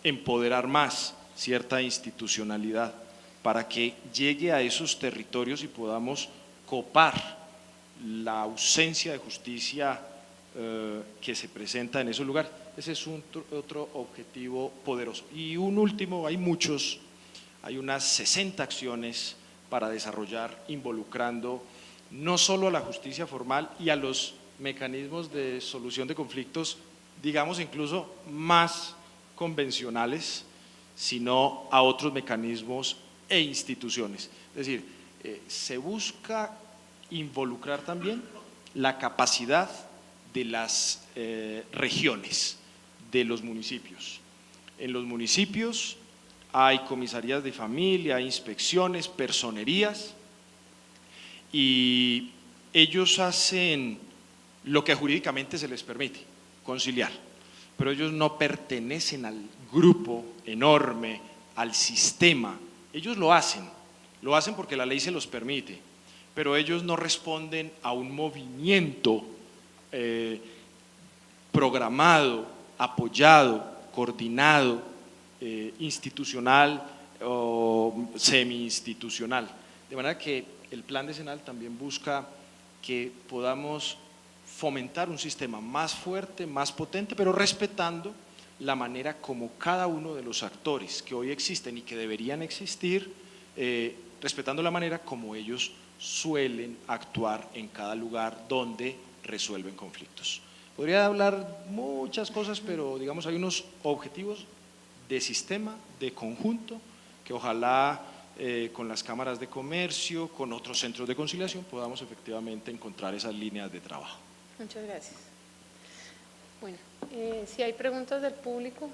empoderar más cierta institucionalidad para que llegue a esos territorios y podamos copar la ausencia de justicia que se presenta en esos lugares? Ese es otro objetivo poderoso. Y un último, hay muchos, hay unas 60 acciones para desarrollar involucrando no solo a la justicia formal y a los mecanismos de solución de conflictos, digamos incluso más convencionales, sino a otros mecanismos e instituciones. Es decir, se busca involucrar también la capacidad de las regiones, de los municipios. En los municipios hay comisarías de familia, hay inspecciones, personerías, y ellos hacen lo que jurídicamente se les permite, conciliar, pero ellos no pertenecen al grupo enorme, al sistema. Ellos lo hacen porque la ley se los permite, pero ellos no responden a un movimiento programado, apoyado, coordinado, institucional o semi-institucional. De manera que el plan decenal también busca que podamos fomentar un sistema más fuerte, más potente, pero respetando la manera como cada uno de los actores que hoy existen y que deberían existir, respetando la manera como ellos suelen actuar en cada lugar donde resuelven conflictos. Podría hablar muchas cosas, pero digamos hay unos objetivos de sistema, de conjunto, que ojalá con las cámaras de comercio, con otros centros de conciliación, podamos efectivamente encontrar esas líneas de trabajo. Muchas gracias. Bueno, si hay preguntas del público.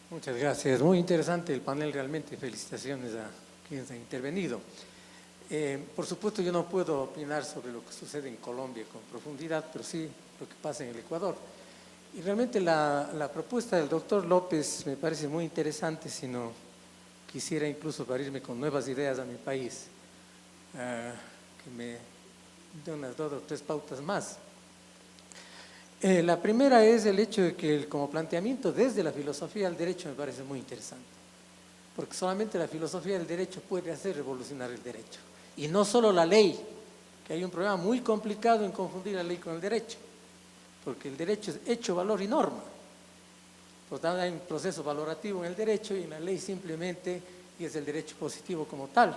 Muchas gracias. Muy interesante el panel realmente. Felicitaciones a quienes han intervenido. Por supuesto, yo no puedo opinar sobre lo que sucede en Colombia con profundidad, pero sí lo que pasa en el Ecuador. Y realmente la propuesta del doctor López me parece muy interesante, si no quisiera incluso parirme con nuevas ideas a mi país, que me dé unas 2 o 3 pautas más. La primera es el hecho de que como planteamiento desde la filosofía del derecho me parece muy interesante, porque solamente la filosofía del derecho puede hacer revolucionar el derecho, y no solo la ley, que hay un problema muy complicado en confundir la ley con el derecho, porque el derecho es hecho, valor y norma. Por tanto, hay un proceso valorativo en el derecho y en la ley simplemente es el derecho positivo como tal.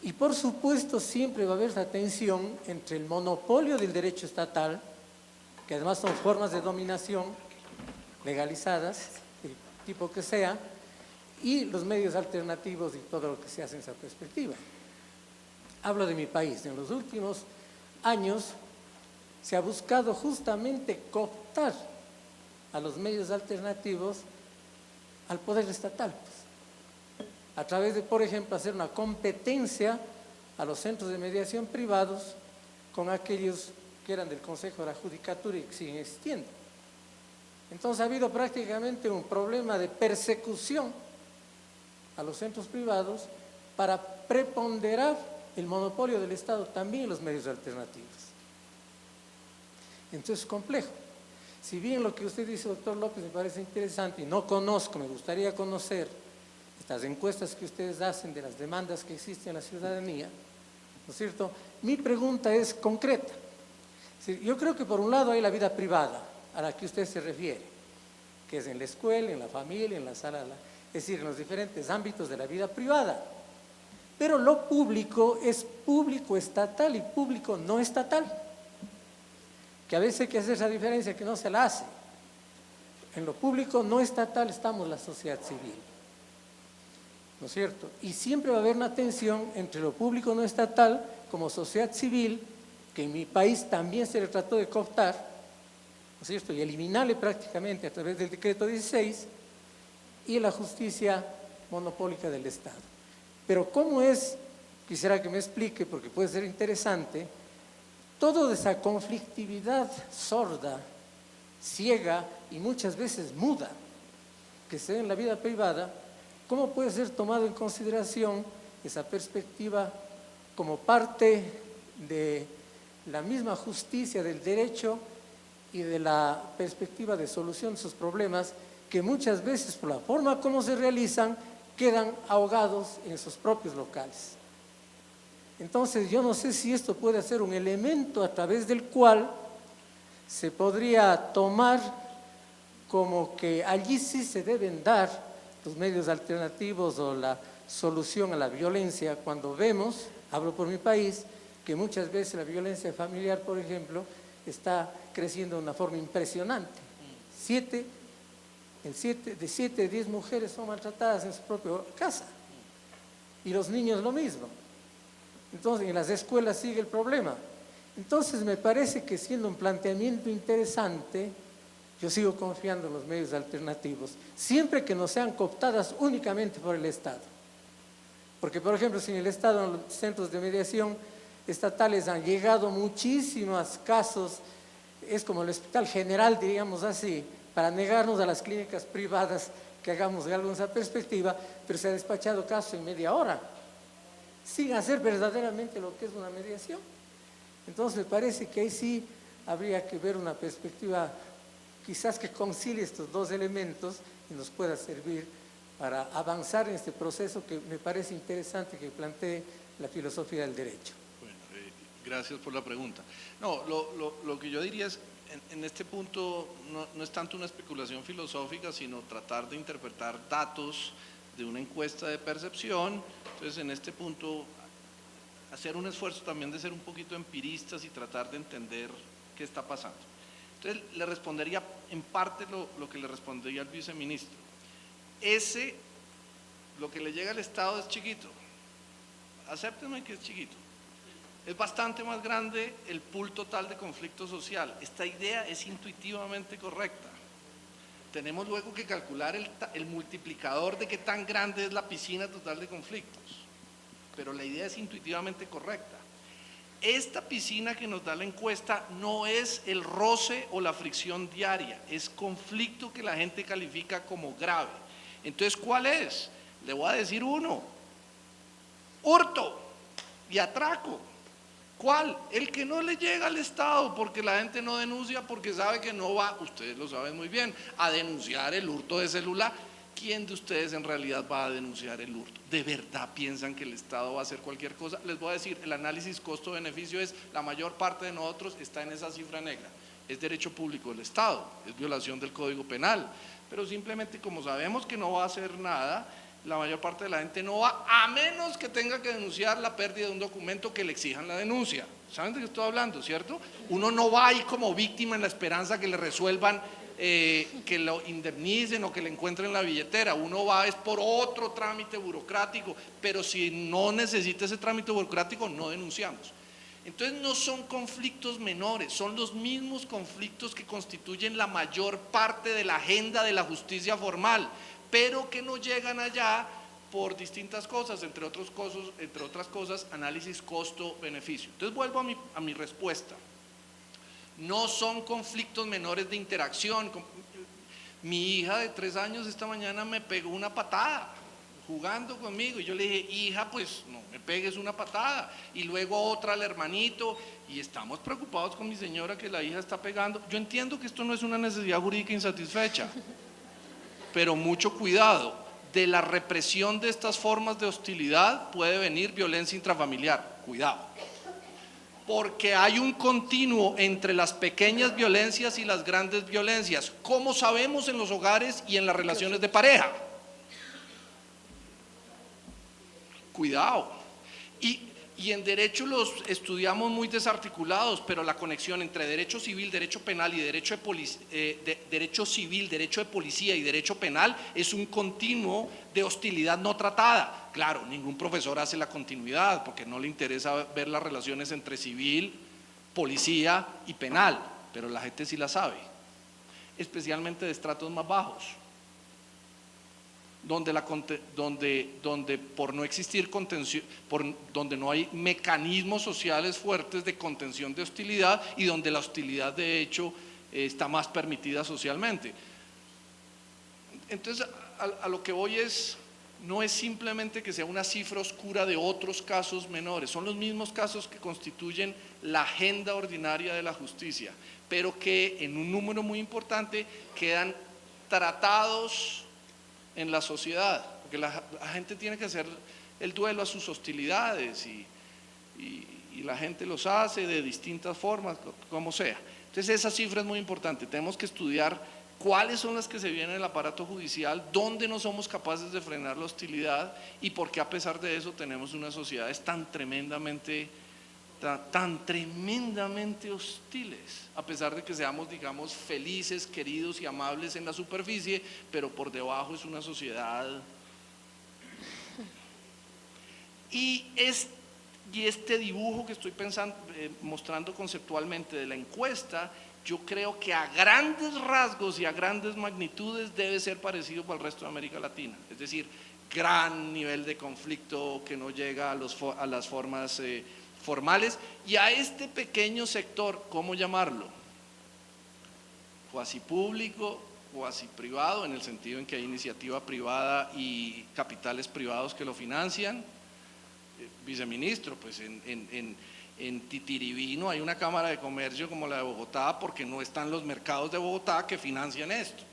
Y por supuesto siempre va a haber esa tensión entre el monopolio del derecho estatal, que además son formas de dominación legalizadas, del tipo que sea, y los medios alternativos y todo lo que se hace en esa perspectiva. Hablo de mi país. En los últimos años se ha buscado justamente cooptar a los medios alternativos al poder estatal, pues, a través de, por ejemplo, hacer una competencia a los centros de mediación privados con aquellos que eran del Consejo de la Judicatura y que siguen existiendo. Entonces ha habido prácticamente un problema de persecución a los centros privados para preponderar el monopolio del Estado también en los medios alternativos. Entonces es complejo. Si bien lo que usted dice, doctor López, me parece interesante y no conozco, me gustaría conocer estas encuestas que ustedes hacen de las demandas que existen en la ciudadanía, ¿no es cierto? Mi pregunta es concreta. Yo creo que por un lado hay la vida privada a la que usted se refiere, que es en la escuela, en la familia, en la sala, es decir, en los diferentes ámbitos de la vida privada. Pero lo público es público estatal y público no estatal, que a veces hay que hacer esa diferencia que no se la hace. En lo público no estatal estamos la sociedad civil, ¿no es cierto? Y siempre va a haber una tensión entre lo público no estatal como sociedad civil, que en mi país también se le trató de cooptar, ¿no es cierto?, y eliminarle prácticamente a través del decreto 16, y la justicia monopólica del Estado. Pero ¿cómo es? Quisiera que me explique, porque puede ser interesante, toda esa conflictividad sorda, ciega y muchas veces muda que se da en la vida privada, ¿cómo puede ser tomado en consideración esa perspectiva como parte de la misma justicia del derecho y de la perspectiva de solución de esos problemas que muchas veces por la forma como se realizan quedan ahogados en sus propios locales? Entonces yo no sé si esto puede ser un elemento a través del cual se podría tomar como que allí sí se deben dar los medios alternativos o la solución a la violencia, cuando vemos, hablo por mi país, que muchas veces la violencia familiar, por ejemplo, está creciendo de una forma impresionante. De 7 a 10 mujeres son maltratadas en su propia casa, y los niños lo mismo. Entonces en las escuelas sigue el problema. Entonces me parece que siendo un planteamiento interesante, yo sigo confiando en los medios alternativos, siempre que no sean cooptadas únicamente por el Estado. Porque, por ejemplo, si en el Estado, en los centros de mediación estatales han llegado muchísimos casos, es como el Hospital General, diríamos así, para negarnos a las clínicas privadas que hagamos de algo en esa perspectiva, pero se ha despachado casos en media hora, sin hacer verdaderamente lo que es una mediación. Entonces me parece que ahí sí habría que ver una perspectiva quizás que concilie estos dos elementos y nos pueda servir para avanzar en este proceso que me parece interesante que plantee la filosofía del derecho. Bueno, gracias por la pregunta. No, lo que yo diría es, en este punto no es tanto una especulación filosófica, sino tratar de interpretar datos de una encuesta de percepción. Entonces, en este punto, hacer un esfuerzo también de ser un poquito empiristas y tratar de entender qué está pasando. Entonces, le respondería en parte lo que le respondería al viceministro. Lo que le llega al Estado es chiquito. Acéptenme que es chiquito. Es bastante más grande el pool total de conflicto social. Esta idea es intuitivamente correcta. Tenemos luego que calcular el multiplicador de qué tan grande es la piscina total de conflictos. Pero la idea es intuitivamente correcta. Esta piscina que nos da la encuesta no es el roce o la fricción diaria, es conflicto que la gente califica como grave. Entonces, ¿cuál es? Le voy a decir uno: hurto y atraco. ¿Cuál? El que no le llega al Estado porque la gente no denuncia, porque sabe que no va, ustedes lo saben muy bien, a denunciar el hurto de celular. ¿Quién de ustedes en realidad va a denunciar el hurto? ¿De verdad piensan que el Estado va a hacer cualquier cosa? Les voy a decir, el análisis costo-beneficio es, la mayor parte de nosotros está en esa cifra negra. Es derecho público del Estado, es violación del Código Penal, pero simplemente como sabemos que no va a hacer nada, la mayor parte de la gente no va, a menos que tenga que denunciar la pérdida de un documento que le exijan la denuncia. ¿Saben de qué estoy hablando, cierto? Uno no va ahí como víctima en la esperanza que le resuelvan, que lo indemnicen o que le encuentren la billetera. Uno va es por otro trámite burocrático, pero si no necesita ese trámite burocrático, no denunciamos. Entonces no son conflictos menores, son los mismos conflictos que constituyen la mayor parte de la agenda de la justicia formal, pero que no llegan allá por distintas cosas, entre otras cosas, análisis costo-beneficio. Entonces vuelvo a mi respuesta. No son conflictos menores de interacción. Mi hija de 3 años esta mañana me pegó una patada jugando conmigo y yo le dije: hija, pues no me pegues una patada. Y luego otra al hermanito, y estamos preocupados con mi señora que la hija está pegando. Yo entiendo que esto no es una necesidad jurídica insatisfecha, pero mucho cuidado. De la represión de estas formas de hostilidad puede venir violencia intrafamiliar. Cuidado. Porque hay un continuo entre las pequeñas violencias y las grandes violencias, como sabemos en los hogares y en las relaciones de pareja. Cuidado. Y en derecho los estudiamos muy desarticulados, pero la conexión entre derecho civil, derecho penal y derecho civil, derecho de policía y derecho penal es un continuo de hostilidad no tratada. Claro, ningún profesor hace la continuidad porque no le interesa ver las relaciones entre civil, policía y penal, pero la gente sí la sabe, especialmente de estratos más bajos, donde por no existir contención, donde no hay mecanismos sociales fuertes de contención de hostilidad y donde la hostilidad de hecho está más permitida socialmente. Entonces, a lo que voy no es simplemente que sea una cifra oscura de otros casos menores, son los mismos casos que constituyen la agenda ordinaria de la justicia, pero que en un número muy importante quedan tratados en la sociedad, porque la gente tiene que hacer el duelo a sus hostilidades y la gente los hace de distintas formas, como sea. Entonces esa cifra es muy importante, tenemos que estudiar cuáles son las que se vienen en el aparato judicial, dónde no somos capaces de frenar la hostilidad y por qué a pesar de eso tenemos unas sociedades tan tremendamente hostiles, a pesar de que seamos, digamos, felices, queridos y amables en la superficie, pero por debajo es una sociedad. Y este dibujo que estoy mostrando conceptualmente de la encuesta, yo creo que a grandes rasgos y a grandes magnitudes debe ser parecido para el resto de América Latina, es decir, gran nivel de conflicto que no llega a las formas formales, y a este pequeño sector, ¿cómo llamarlo? Cuasi público, cuasi privado, en el sentido en que hay iniciativa privada y capitales privados que lo financian. Viceministro, pues en Titiribí no hay una cámara de comercio como la de Bogotá porque no están los mercados de Bogotá que financian esto.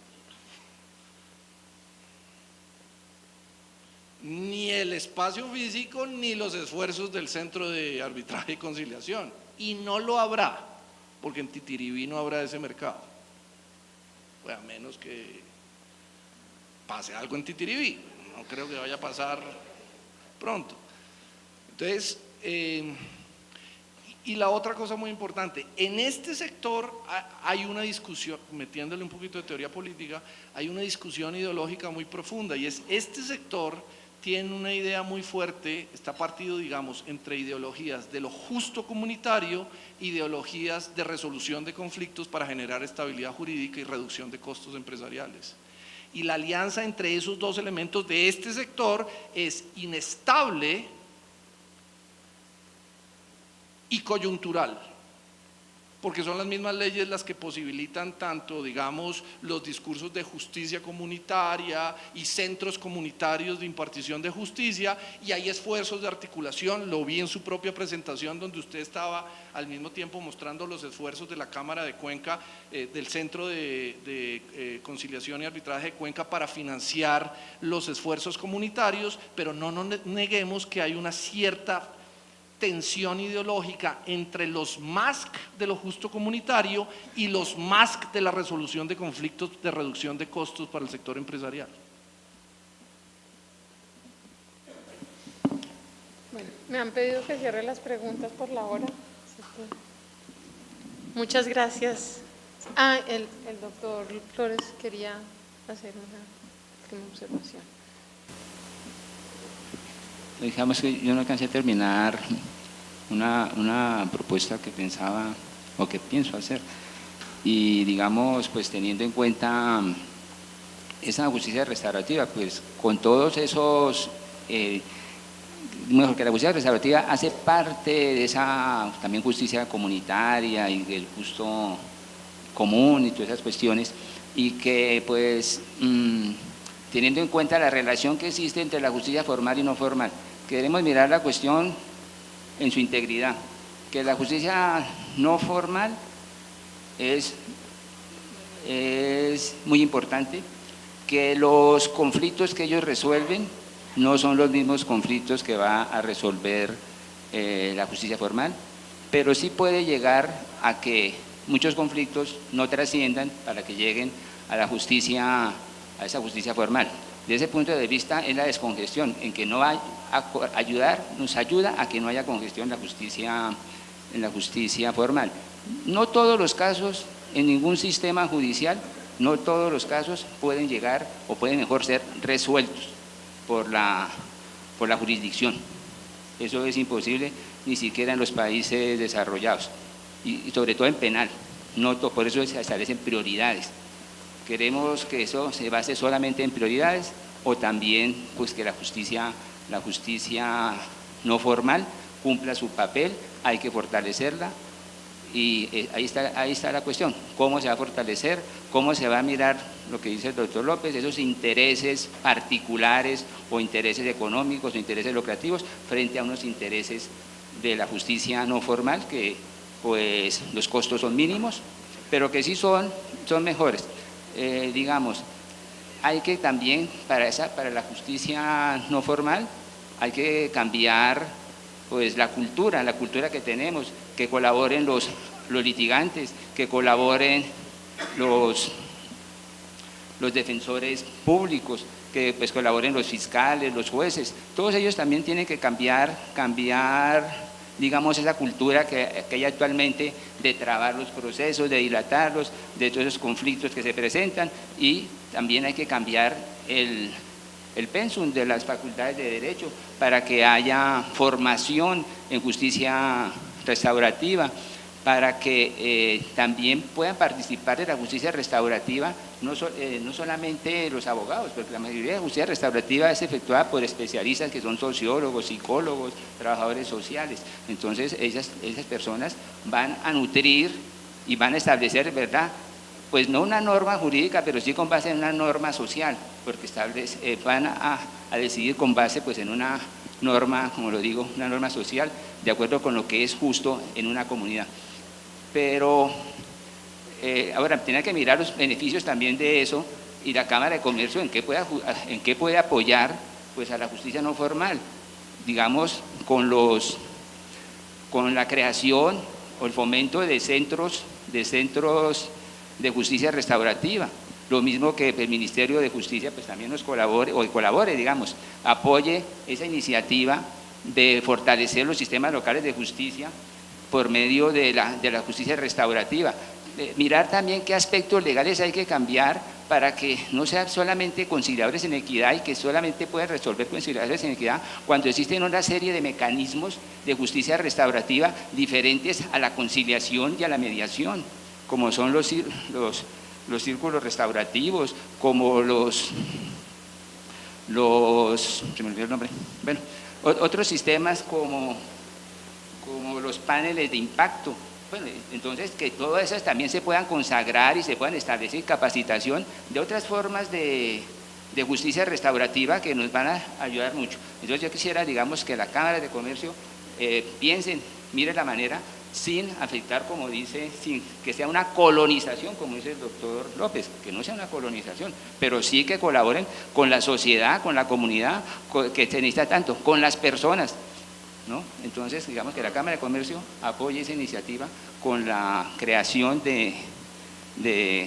ni el espacio físico ni los esfuerzos del Centro de Arbitraje y Conciliación, y no lo habrá, porque en Titiribí no habrá ese mercado, pues a menos que pase algo en Titiribí, no creo que vaya a pasar pronto. Entonces, y la otra cosa muy importante, en este sector hay una discusión, metiéndole un poquito de teoría política, hay una discusión ideológica muy profunda, y es este sector tiene una idea muy fuerte, está partido, digamos, entre ideologías de lo justo comunitario, ideologías de resolución de conflictos para generar estabilidad jurídica y reducción de costos empresariales. Y la alianza entre esos dos elementos de este sector es inestable y coyuntural, porque son las mismas leyes las que posibilitan tanto, digamos, los discursos de justicia comunitaria y centros comunitarios de impartición de justicia, y hay esfuerzos de articulación. Lo vi en su propia presentación, donde usted estaba al mismo tiempo mostrando los esfuerzos de la Cámara de Cuenca, del Centro de Conciliación y Arbitraje de Cuenca, para financiar los esfuerzos comunitarios, pero no nos neguemos que hay una cierta tensión ideológica entre los MASC de lo justo comunitario y los MASC de la resolución de conflictos de reducción de costos para el sector empresarial. Bueno, me han pedido que cierre las preguntas por la hora. Muchas gracias. El doctor Flores quería hacer una observación. Digamos que yo no alcancé a terminar una propuesta que pensaba o que pienso hacer, y digamos, pues teniendo en cuenta esa justicia restaurativa, pues con todos esos, mejor que la justicia restaurativa hace parte de esa también justicia comunitaria y del justo común y todas esas cuestiones, y que pues teniendo en cuenta la relación que existe entre la justicia formal y no formal, queremos mirar la cuestión en su integridad, que la justicia no formal es muy importante, que los conflictos que ellos resuelven no son los mismos conflictos que va a resolver la justicia formal, pero sí puede llegar a que muchos conflictos no trasciendan para que lleguen a la justicia, a esa justicia formal. Desde ese punto de vista es la descongestión, en que no va a ayudar, nos ayuda a que no haya congestión en la justicia formal. No todos los casos, en ningún sistema judicial, no todos los casos pueden llegar o pueden mejor ser resueltos por la jurisdicción. Eso es imposible ni siquiera en los países desarrollados, y sobre todo en penal. Por eso se establecen prioridades. Queremos que eso se base solamente en prioridades, o también pues que la justicia no formal cumpla su papel, hay que fortalecerla, y ahí está la cuestión, cómo se va a fortalecer, cómo se va a mirar lo que dice el doctor López, esos intereses particulares o intereses económicos o intereses lucrativos frente a unos intereses de la justicia no formal, que pues los costos son mínimos, pero que sí son mejores. Digamos, hay que también, para la justicia no formal, hay que cambiar pues la cultura que tenemos, que colaboren los litigantes, que colaboren los defensores públicos, que pues colaboren los fiscales, los jueces. Todos ellos también tienen que cambiar, digamos, esa cultura que hay actualmente de trabar los procesos, de dilatarlos, de todos esos conflictos que se presentan, y también hay que cambiar el pensum de las facultades de derecho para que haya formación en justicia restaurativa, para que también puedan participar de la justicia restaurativa no solamente los abogados, porque la mayoría de la justicia restaurativa es efectuada por especialistas que son sociólogos, psicólogos, trabajadores sociales. Entonces esas personas van a nutrir y van a establecer, ¿verdad?, pues no una norma jurídica, pero sí con base en una norma social, porque van a decidir con base pues en una norma, como lo digo, una norma social, de acuerdo con lo que es justo en una comunidad. Pero ahora tiene que mirar los beneficios también de eso, y la Cámara de Comercio en qué puede apoyar pues a la justicia no formal, digamos, con la creación o el fomento de centros de justicia restaurativa. Lo mismo que el Ministerio de Justicia pues también nos colabore, digamos, apoye esa iniciativa de fortalecer los sistemas locales de justicia por medio de la justicia restaurativa. Mirar también qué aspectos legales hay que cambiar para que no sean solamente conciliadores en equidad y que solamente puedan resolver conciliadores en equidad cuando existen una serie de mecanismos de justicia restaurativa diferentes a la conciliación y a la mediación, como son los círculos restaurativos, como se me olvidó el nombre, bueno, otros sistemas como los paneles de impacto. Bueno, entonces que todas esas también se puedan consagrar y se puedan establecer capacitación de otras formas de justicia restaurativa que nos van a ayudar mucho. Entonces yo quisiera, digamos, que la Cámara de Comercio piensen, miren la manera, sin afectar, como dice, sin que sea una colonización, como dice el doctor López, que no sea una colonización, pero sí que colaboren con la sociedad, con la comunidad, que se necesita tanto, con las personas, ¿no? Entonces, digamos que la Cámara de Comercio apoye esa iniciativa con la creación de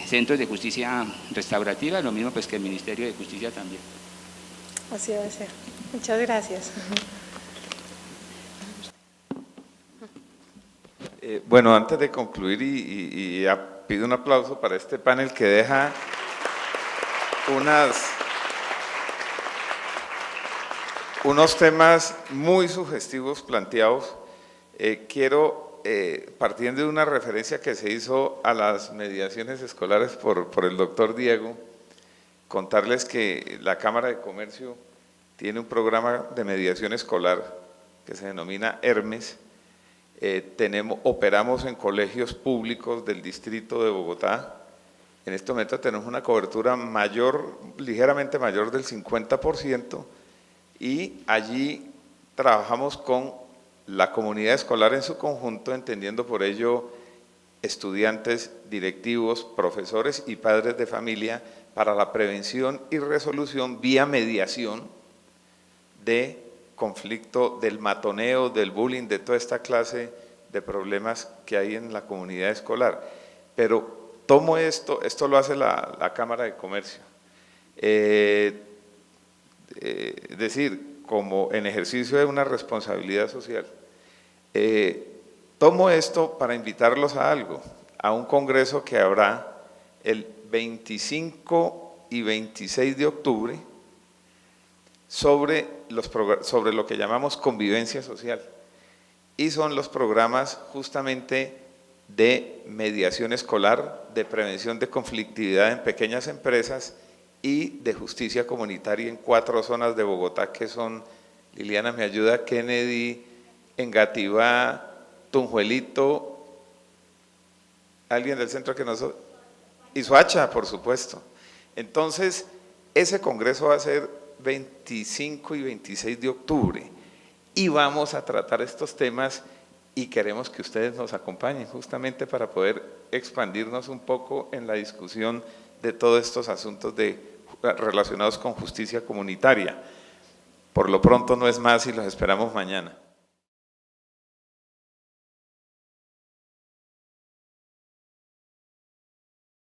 centros de justicia restaurativa, lo mismo pues que el Ministerio de Justicia también. Así debe ser. Muchas gracias. Bueno, antes de concluir y pido un aplauso para este panel que deja unos temas muy sugestivos planteados. Quiero, partiendo de una referencia que se hizo a las mediaciones escolares por el doctor Diego, contarles que la Cámara de Comercio tiene un programa de mediación escolar que se denomina Hermes. Operamos en colegios públicos del distrito de Bogotá. En este momento tenemos una cobertura ligeramente mayor del 50%, y allí trabajamos con la comunidad escolar en su conjunto, entendiendo por ello estudiantes, directivos, profesores y padres de familia, para la prevención y resolución vía mediación de conflicto, del matoneo, del bullying, de toda esta clase de problemas que hay en la comunidad escolar. Pero tomo esto lo hace la Cámara de Comercio. Es decir, como en ejercicio de una responsabilidad social. Tomo esto para invitarlos a algo, a un congreso que habrá el 25 y 26 de octubre sobre lo que llamamos convivencia social, y son los programas justamente de mediación escolar, de prevención de conflictividad en pequeñas empresas y de justicia comunitaria en 4 zonas de Bogotá, que son, Liliana me ayuda, Kennedy, Engativá, Tunjuelito, alguien del centro que nos... y Soacha, por supuesto. Entonces, ese congreso va a ser 25 y 26 de octubre y vamos a tratar estos temas, y queremos que ustedes nos acompañen justamente para poder expandirnos un poco en la discusión de todos estos asuntos relacionados con justicia comunitaria. Por lo pronto no es más y los esperamos mañana.